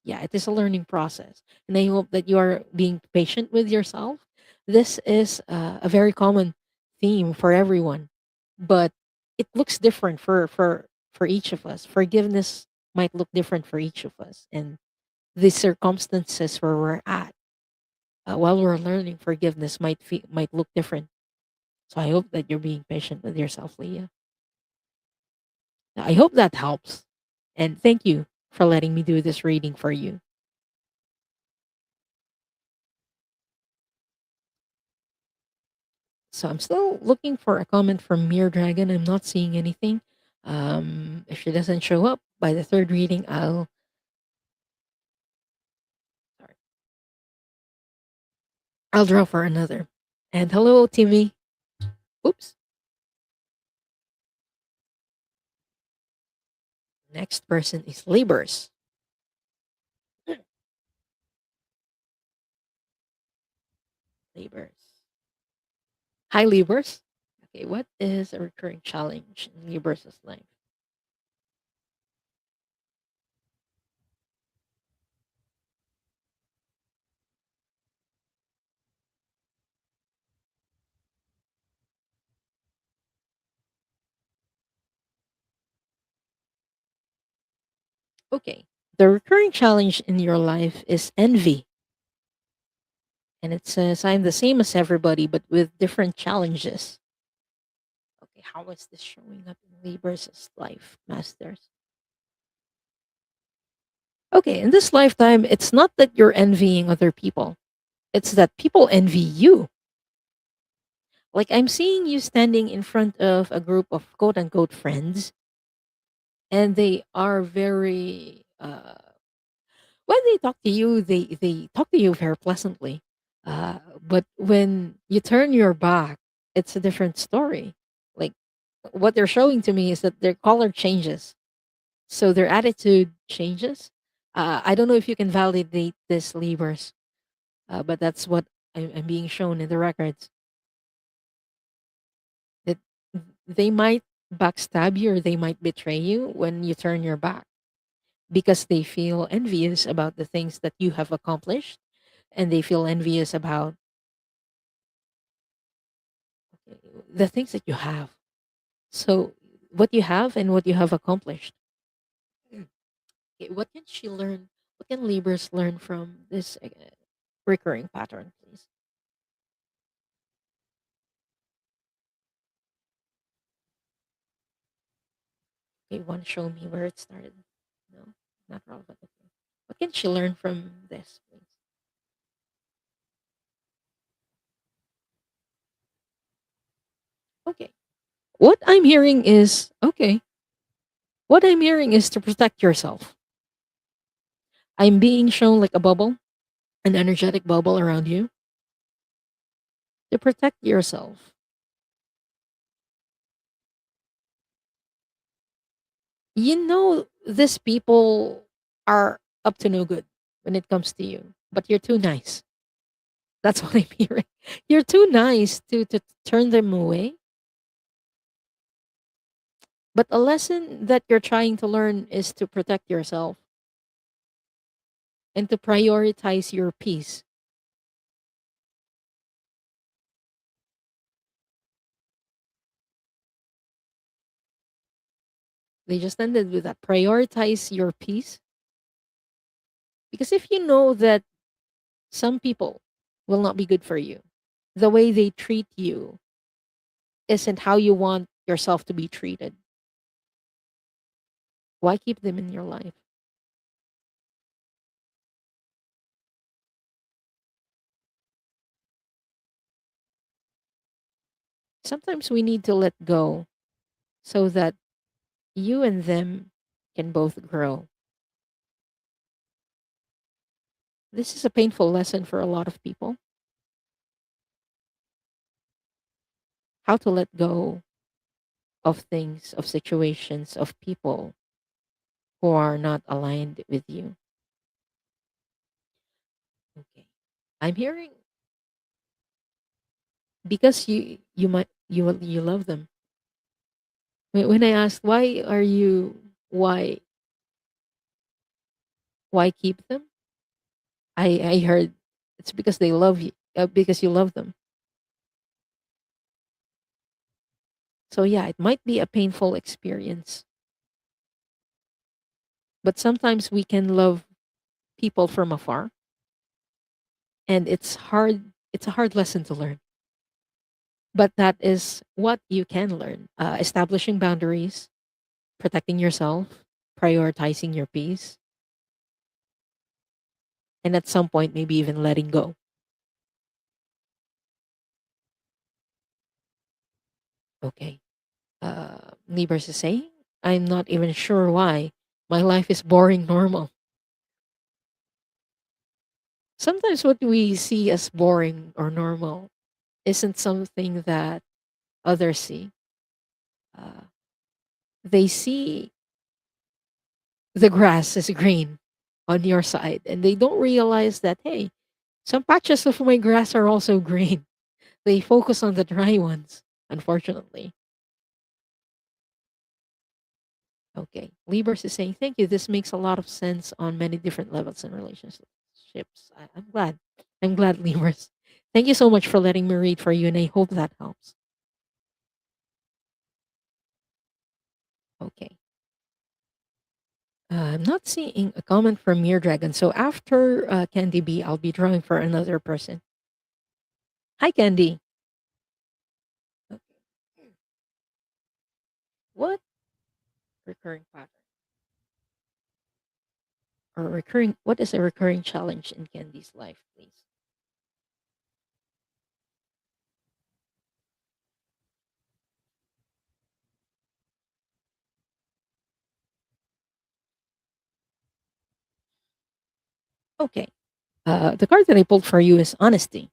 Yeah, it is a learning process. And I hope that you are being patient with yourself. This is a very common theme for everyone, but it looks different for each of us. Forgiveness might look different for each of us. And the circumstances where we're at while we're learning forgiveness might look different. So I hope that you're being patient with yourself, Leah. I hope that helps. And thank you for letting me do this reading for you. So I'm still looking for a comment from Mere Dragon. I'm not seeing anything. If she doesn't show up by the third reading, sorry, I'll draw for another. And hello, Timmy. Oops. Next person is Labors. Labors. Hi, Labors. Okay, what is a recurring challenge in Labors' life? Okay, the recurring challenge in your life is envy. And it says, I'm the same as everybody, but with different challenges. Okay, how is this showing up in Libra's life, Masters? Okay, in this lifetime, it's not that you're envying other people, it's that people envy you. Like, I'm seeing you standing in front of a group of quote unquote friends, and they are very, when they talk to you, they talk to you very pleasantly. But when you turn your back, it's a different story. Like, what they're showing to me is that their color changes, so their attitude changes. I don't know if you can validate this, Libers, but that's what I'm being shown in the records. That they might backstab you or they might betray you when you turn your back because they feel envious about the things that you have accomplished, and they feel envious about the things that you have. So, what you have and what you have accomplished. Okay, what can she learn? What can Libras learn from this recurring pattern, please? Okay, one, show me where it started. No, not relevant. Okay. What can she learn from this, please? Okay. What I'm hearing is okay. What I'm hearing is to protect yourself. I'm being shown like a bubble, an energetic bubble around you to protect yourself. You know, these people are up to no good when it comes to you, but you're too nice. That's what I'm hearing. You're too nice to turn them away. But a lesson that you're trying to learn is to protect yourself and to prioritize your peace. They just ended with that. Prioritize your peace. Because if you know that some people will not be good for you, the way they treat you isn't how you want yourself to be treated. Why keep them in your life? Sometimes we need to let go so that you and them can both grow. This is a painful lesson for a lot of people. How to let go of things, of situations, of people who are not aligned with you. Okay. I'm hearing because you love them. When I asked why keep them, I heard it's because they love you, because you love them. So yeah, it might be a painful experience, but sometimes we can love people from afar, and it's hard. It's a hard lesson to learn, but that is what you can learn. Establishing boundaries, protecting yourself, prioritizing your peace, and at some point maybe even letting go. Okay. Libras is saying, I'm not even sure why. My life is boring normal. Sometimes what we see as boring or normal isn't something that others see. Uh, they see the grass is green on your side, and they don't realize that, hey, some patches of my grass are also green. They focus on the dry ones, unfortunately. Okay. Libras is saying, thank you. This makes a lot of sense on many different levels in relationships. I'm glad. I'm glad, Libras. Thank you so much for letting me read for you, and I hope that helps. Okay. I'm not seeing a comment from Mere Dragon. So after Candy B, I'll be drawing for another person. Hi, Candy. Okay. What recurring pattern or recurring? What is a recurring challenge in Candy's life, please? Okay. The card that I pulled for you is honesty,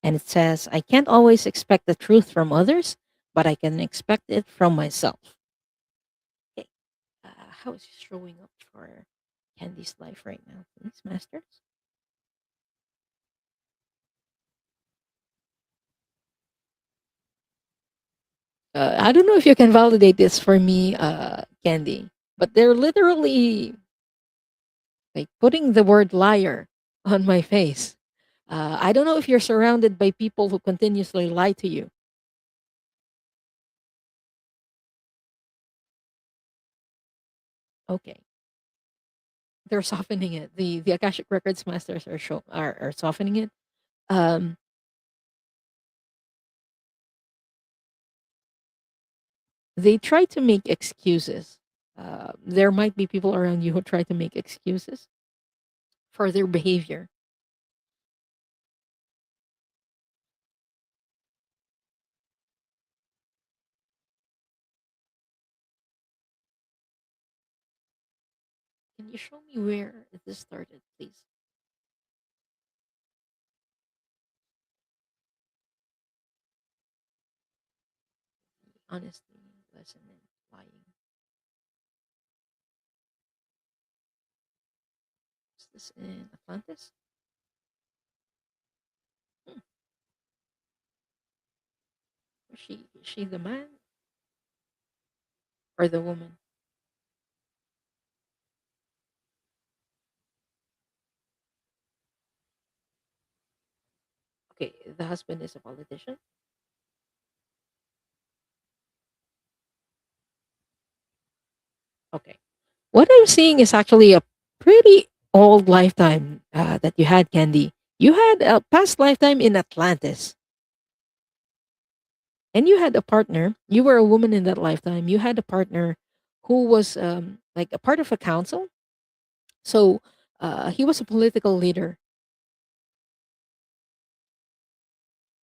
and it says, "I can't always expect the truth from others, but I can expect it from myself." Okay. How is it showing up for Candy's life right now, please, Masters? I don't know if you can validate this for me, Candy, but they're literally like putting the word liar on my face. I don't know if you're surrounded by people who continuously lie to you. Okay, they're softening it. The Akashic Records masters are softening it. Um, they try to make excuses. There might be people around you who try to make excuses for their behavior. Can you show me where this started, please? Honesty, lesson in lying. Is this in Atlantis? Hmm. Is she the man or the woman? Okay, the husband is a politician. Okay. What I'm seeing is actually a pretty old lifetime that you had, Candy. You had a past lifetime in Atlantis, and you had a partner. You were a woman in that lifetime. You had a partner who was like a part of a council. So he was a political leader,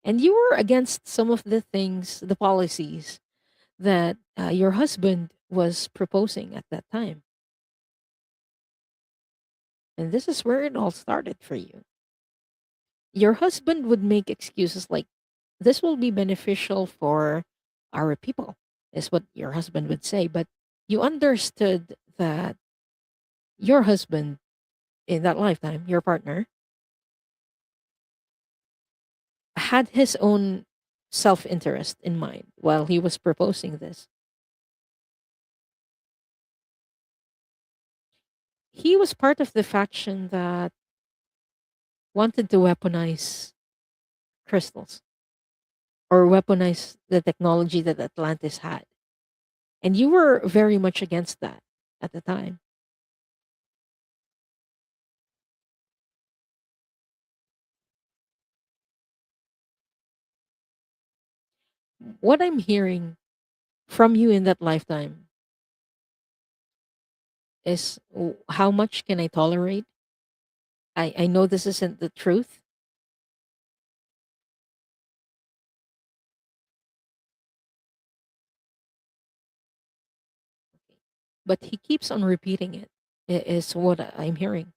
and you were against some of the things, the policies that your husband was proposing at that time. And this is where it all started for you. Your husband would make excuses like, this will be beneficial for our people, is what your husband would say. But you understood that your husband in that lifetime, your partner, had his own self interest in mind while he was proposing this. He was part of the faction that wanted to weaponize crystals or weaponize the technology that Atlantis had. And you were very much against that at the time. What I'm hearing from you in that lifetime is, how much can I tolerate? I know this isn't the truth, but he keeps on repeating it, is what I'm hearing.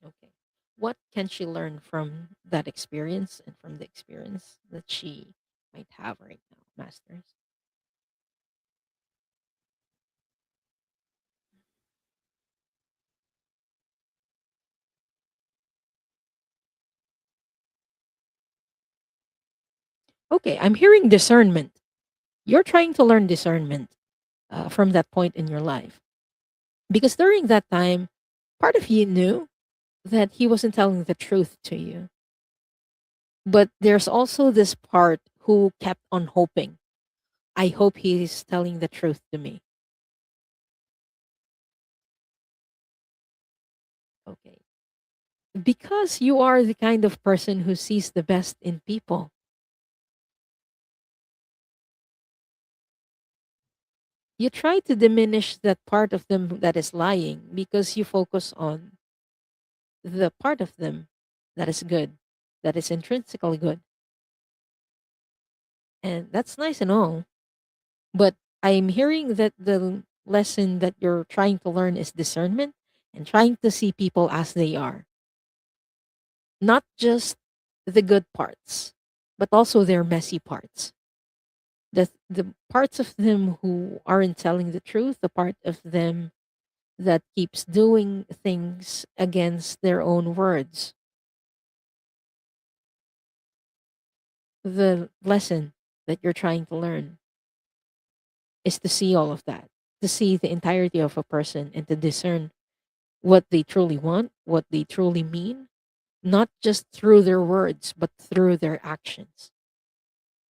Okay. What can she learn from that experience and from the experience that she might have right now, Masters? Okay, I'm hearing discernment. You're trying to learn discernment from that point in your life. Because during that time, part of you knew that he wasn't telling the truth to you. But there's also this part who kept on hoping. I hope he's telling the truth to me. Okay. Because you are the kind of person who sees the best in people. You try to diminish that part of them that is lying because you focus on the part of them that is good, that is intrinsically good. And that's nice and all. But I'm hearing that the lesson that you're trying to learn is discernment and trying to see people as they are, not just the good parts, but also their messy parts. The parts of them who aren't telling the truth, the part of them that keeps doing things against their own words. The lesson that you're trying to learn is to see all of that, to see the entirety of a person and to discern what they truly want, what they truly mean, not just through their words, but through their actions.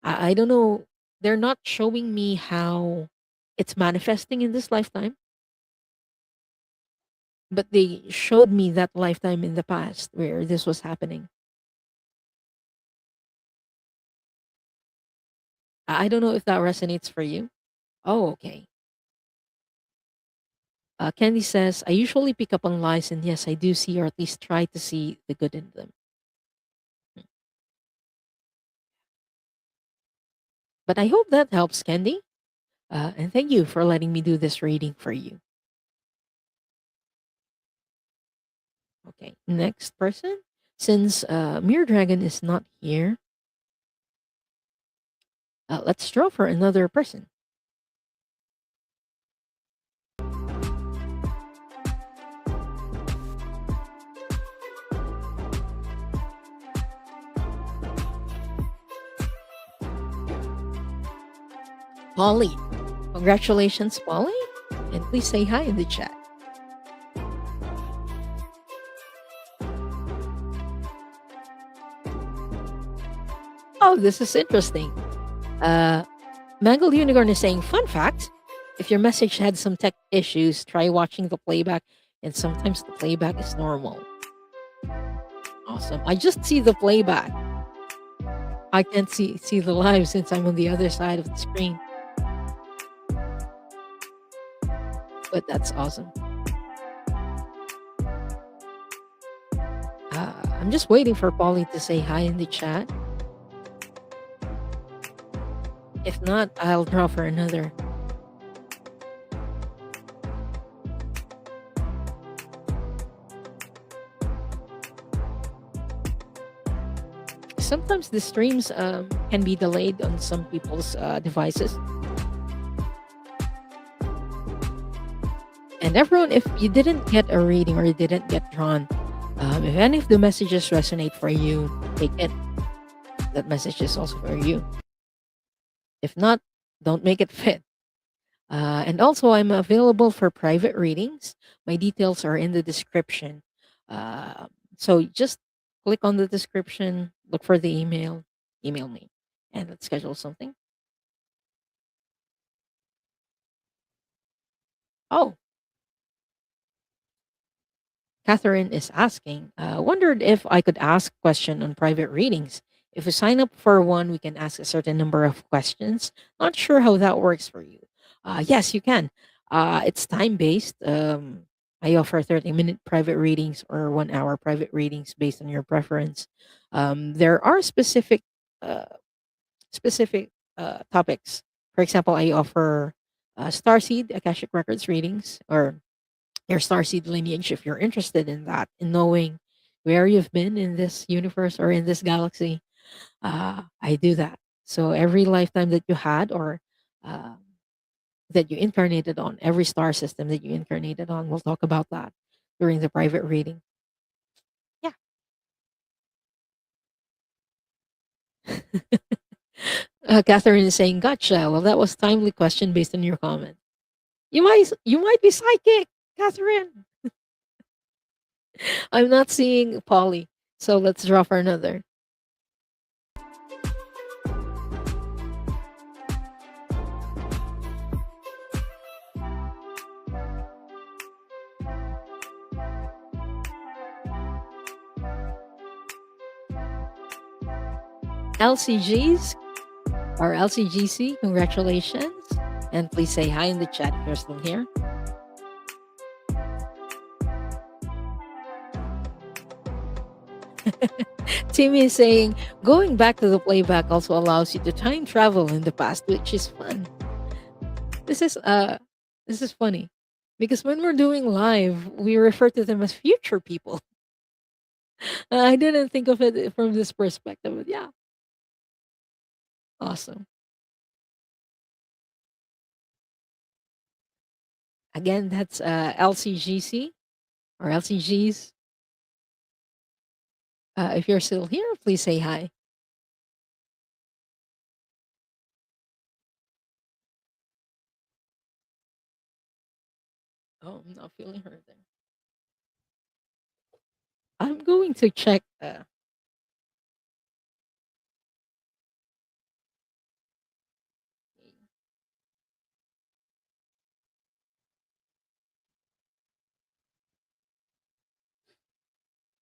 I don't know. They're not showing me how it's manifesting in this lifetime, but they showed me that lifetime in the past where this was happening. I don't know if that resonates for you. Oh, okay. Candy says, I usually pick up on lies, and yes, I do see, or at least try to see the good in them. Mm. But I hope that helps, Candy. And thank you for letting me do this reading for you. Okay, next person. Since Mirror Dragon is not here, let's draw for another person. Polly. Congratulations, Polly. And please say hi in the chat. Oh, this is interesting. Uh, Mangled Unicorn is saying, fun fact, if your message had some tech issues, try watching the playback, and sometimes the playback is normal. Awesome. I just see the playback. I can't see the live since I'm on the other side of the screen. But that's awesome. I'm just waiting for Polly to say hi in the chat. If not, I'll draw for another. Sometimes the streams can be delayed on some people's devices. And everyone, if you didn't get a reading or you didn't get drawn, if any of the messages resonate for you, take it. That message is also for you. If not, don't make it fit. And also, I'm available for private readings. My details are in the description. Uh, so just click on the description, look for the email me, and let's schedule something. Oh, Catherine is asking, wondered if I could ask question on private readings. If we sign up for one, we can ask a certain number of questions. Not sure how that works for you. Yes, you can. It's time based. I offer 30-minute private readings or 1 hour private readings based on your preference. There are specific topics. For example, I offer Starseed Akashic Records readings or your starseed lineage if you're interested in that, in knowing where you've been in this universe or in this galaxy. I do that. So every lifetime that you had or uh, that you incarnated on, every star system that you incarnated on, we'll talk about that during the private reading. Yeah. Catherine is saying, "Gotcha." Well, that was timely question based on your comment. You might be psychic, Catherine. I'm not seeing Polly, so let's draw for another. LCGs or LCGC, congratulations. And please say hi in the chat if you're still here. Timmy is saying going back to the playback also allows you to time travel in the past, which is fun. This is uh this is funny. Because when we're doing live, we refer to them as future people. I didn't think of it from this perspective, but yeah, awesome. Again, that's LCGC or LCGs. If you're still here, please say hi. Oh, I'm not feeling her there. I'm going to check.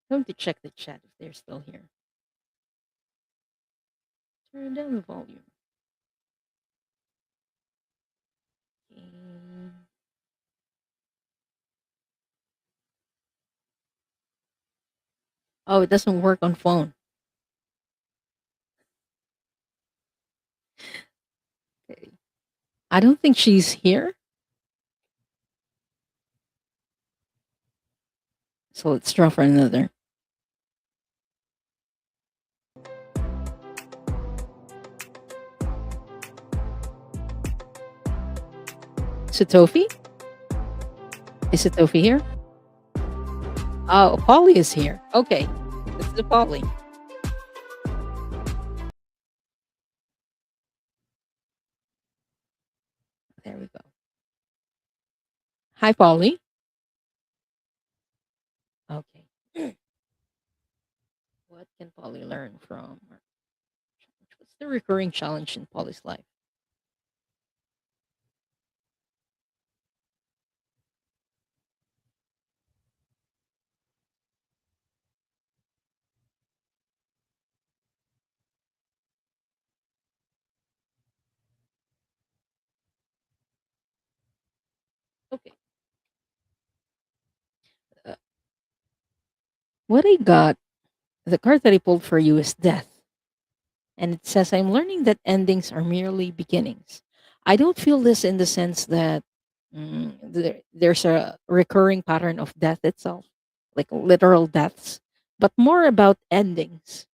Going to check the chat if they're still here. Turn down the volume. Okay. Oh, it doesn't work on phone. Okay. I don't think she's here. So let's draw for another. Satofi? Is Satofi here? Oh, Polly is here. Okay. This is Polly. There we go. Hi, Polly. Okay. What can Polly learn from? What's the recurring challenge in Polly's life? Okay. Uh, what I got, the card that I pulled for you is Death. And it says, I'm learning that endings are merely beginnings. I don't feel this in the sense that there's a recurring pattern of death itself, like literal deaths, but more about endings,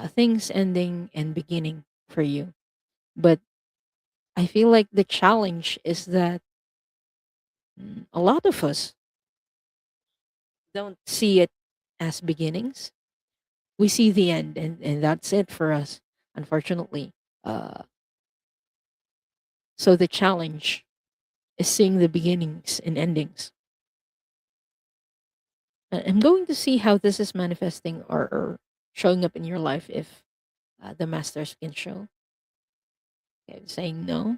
things ending and beginning for you. But I feel like the challenge is that a lot of us don't see it as beginnings. We see the end, and that's it for us, unfortunately. Uh, so the challenge is seeing the beginnings and endings. I'm going to see how this is manifesting or showing up in your life if the masters can show. Okay, saying no.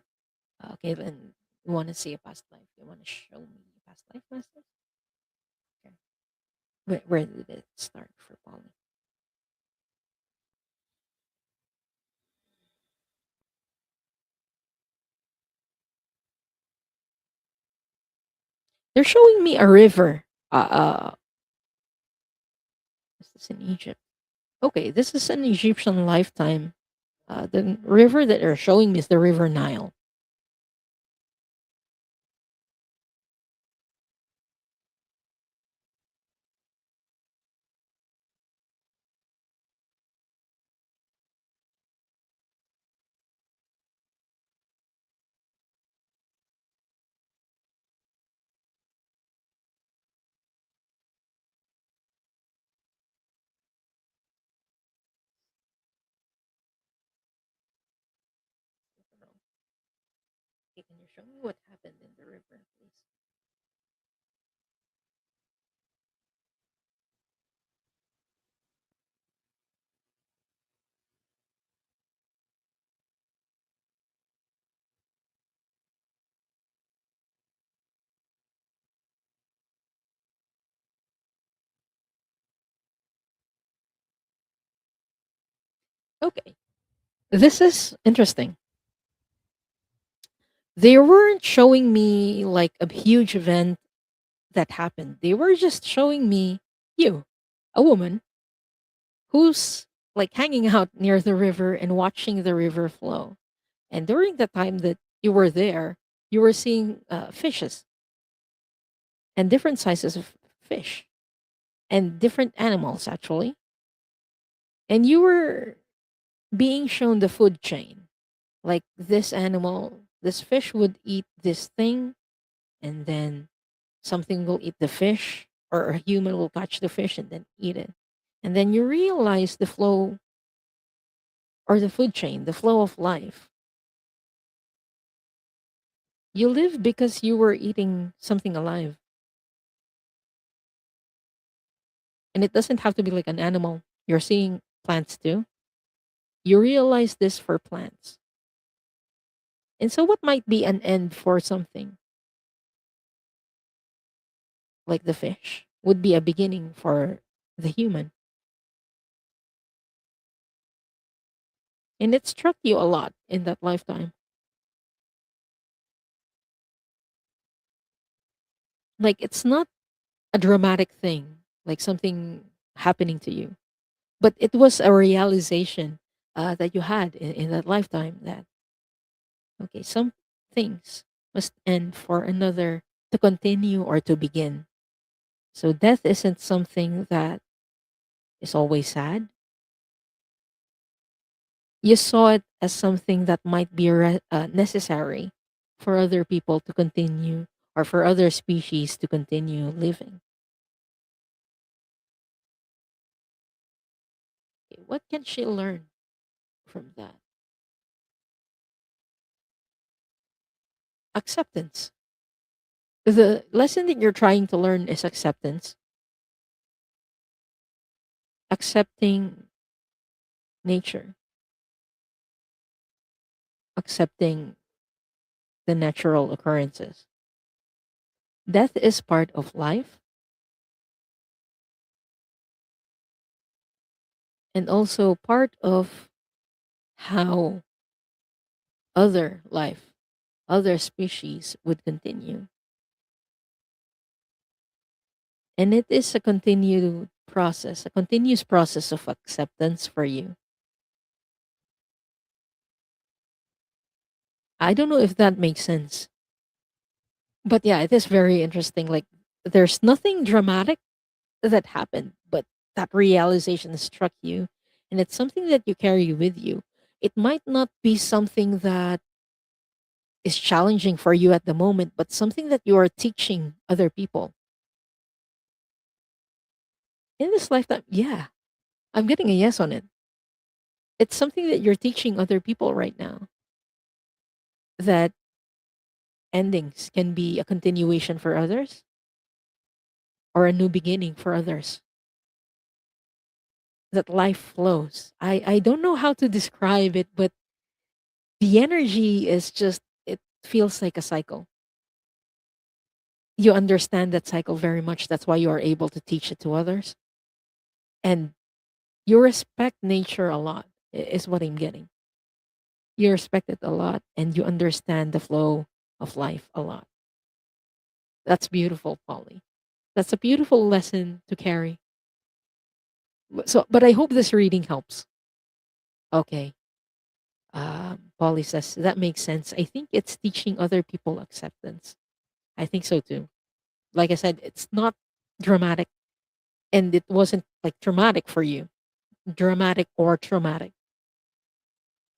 Okay, then you want to see a past life. You want to show me a past life, masters? Okay. Where did it start for Polly? They're showing me a river. Is this in Egypt? Okay, this is an Egyptian lifetime. The river that they're showing me is the River Nile. Okay, can you show me what happened in the river, please? Okay. This is interesting. They weren't showing me like a huge event that happened. They were just showing me you, a woman who's like hanging out near the river and watching the river flow. And during the time that you were there, you were seeing fishes and different sizes of fish and different animals, actually. And you were being shown the food chain. Like this animal, this fish would eat this thing, and then something will eat the fish, or a human will catch the fish and then eat it. And then you realize the flow or the food chain, the flow of life. You live because you were eating something alive. And it doesn't have to be like an animal. You're seeing plants too. You realize this for plants. And so, what might be an end for something like the fish would be a beginning for the human. And it struck you a lot in that lifetime. Like, it's not a dramatic thing, like something happening to you, but it was a realization that you had in that lifetime that, okay, some things must end for another to continue or to begin. So, death isn't something that is always sad. You saw it as something that might be necessary for other people to continue or for other species to continue living. Okay, what can she learn from that? Acceptance. The lesson that you're trying to learn is acceptance, accepting nature, accepting the natural occurrences. Death is part of life and also part of how other life, other species would continue. And it is a continued process, a continuous process of acceptance for you. I don't know if that makes sense. But yeah, it is very interesting. Like, there's nothing dramatic that happened, but that realization struck you. And it's something that you carry with you. It might not be something that is challenging for you at the moment, but something that you are teaching other people in this lifetime. Yeah, I'm getting a yes on it. It's something that you're teaching other people right now, that endings can be a continuation for others or a new beginning for others, that life flows. I don't know how to describe it, but the energy is just, it feels like a cycle. You understand that cycle very much. That's why you are able to teach it to others. And you respect nature a lot, is what I'm getting. You respect it a lot and you understand the flow of life a lot. That's beautiful, Polly. That's a beautiful lesson to carry. So, but I hope this reading helps. Okay. Polly says that makes sense. I think it's teaching other people acceptance. I think so too. Like I said, it's not dramatic, and it wasn't like traumatic for you, dramatic or traumatic,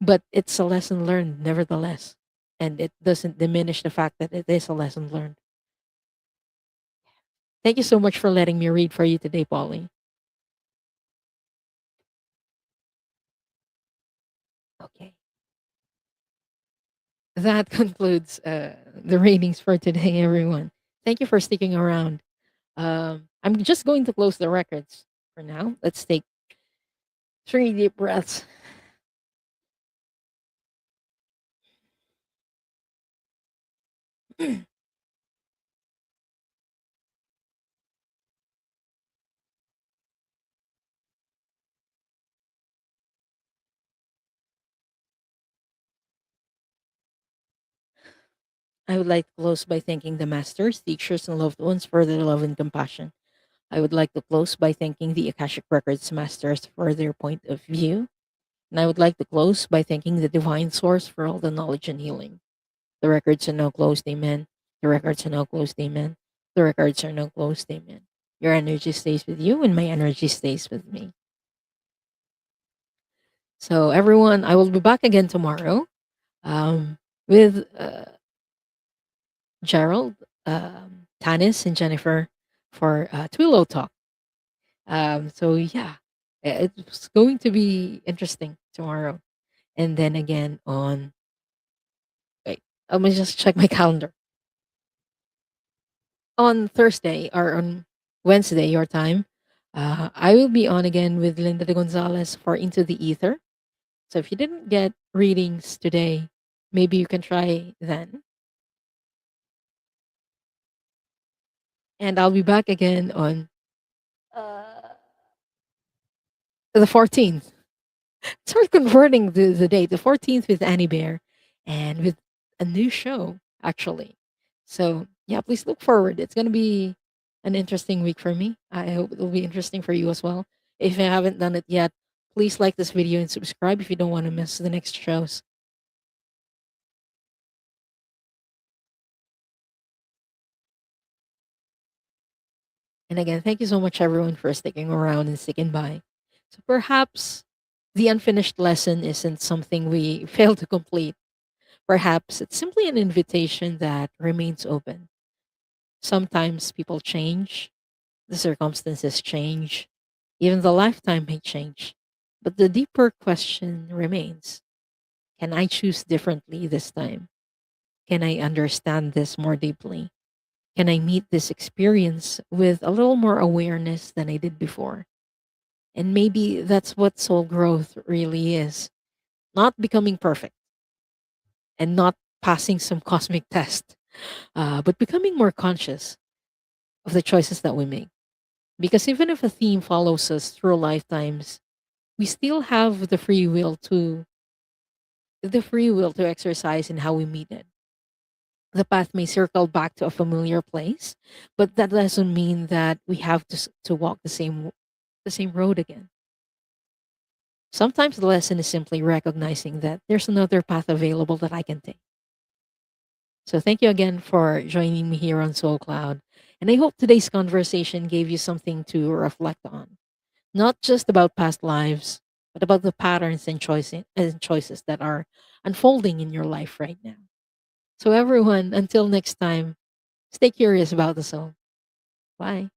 but it's a lesson learned nevertheless. And it doesn't diminish the fact that it is a lesson learned. Thank you so much for letting me read for you today, Polly. Okay. That concludes the readings for today, everyone. Thank you for sticking around. I'm just going to close the records for now. Let's take 3 deep breaths. I would like to close by thanking the masters, teachers, and loved ones for their love and compassion. I would like to close by thanking the Akashic Records masters for their point of view. And I would like to close by thanking the divine source for all the knowledge and healing. The records are now closed, amen. The records are now closed, amen. The records are now closed, amen. Your energy stays with you, and my energy stays with me. So, everyone, I will be back again tomorrow with Gerald, Tanis, and Jennifer for Twillo Talk. So, yeah, it's going to be interesting tomorrow. And then again on, wait, let me just check my calendar. On Thursday or on Wednesday, your time, I will be on again with Linda de Gonzalez for Into the Ether. So if you didn't get readings today, maybe you can try then. And I'll be back again on uh, the 14th. Start converting the date, the 14th with Annie Bear and with a new show, actually. So, yeah, please look forward. It's going to be an interesting week for me. I hope it'll be interesting for you as well. If you haven't done it yet, please like this video and subscribe if you don't want to miss the next shows. And again, thank you so much, everyone, for sticking around and sticking by. So perhaps the unfinished lesson isn't something we fail to complete. Perhaps it's simply an invitation that remains open. Sometimes people change, the circumstances change, even the lifetime may change. But the deeper question remains: can I choose differently this time? Can I understand this more deeply? Can I meet this experience with a little more awareness than I did before? And maybe that's what soul growth really is, not becoming perfect and not passing some cosmic test, but becoming more conscious of the choices that we make. Because even if a theme follows us through lifetimes, we still have the free will to exercise in how we meet it. The path may circle back to a familiar place, but that doesn't mean that we have to walk the same road again. Sometimes the lesson is simply recognizing that there's another path available that I can take. So thank you again for joining me here on Soul Cloud. And I hope today's conversation gave you something to reflect on. Not just about past lives, but about the patterns and choices that are unfolding in your life right now. So, everyone, until next time, stay curious about the soul. Bye.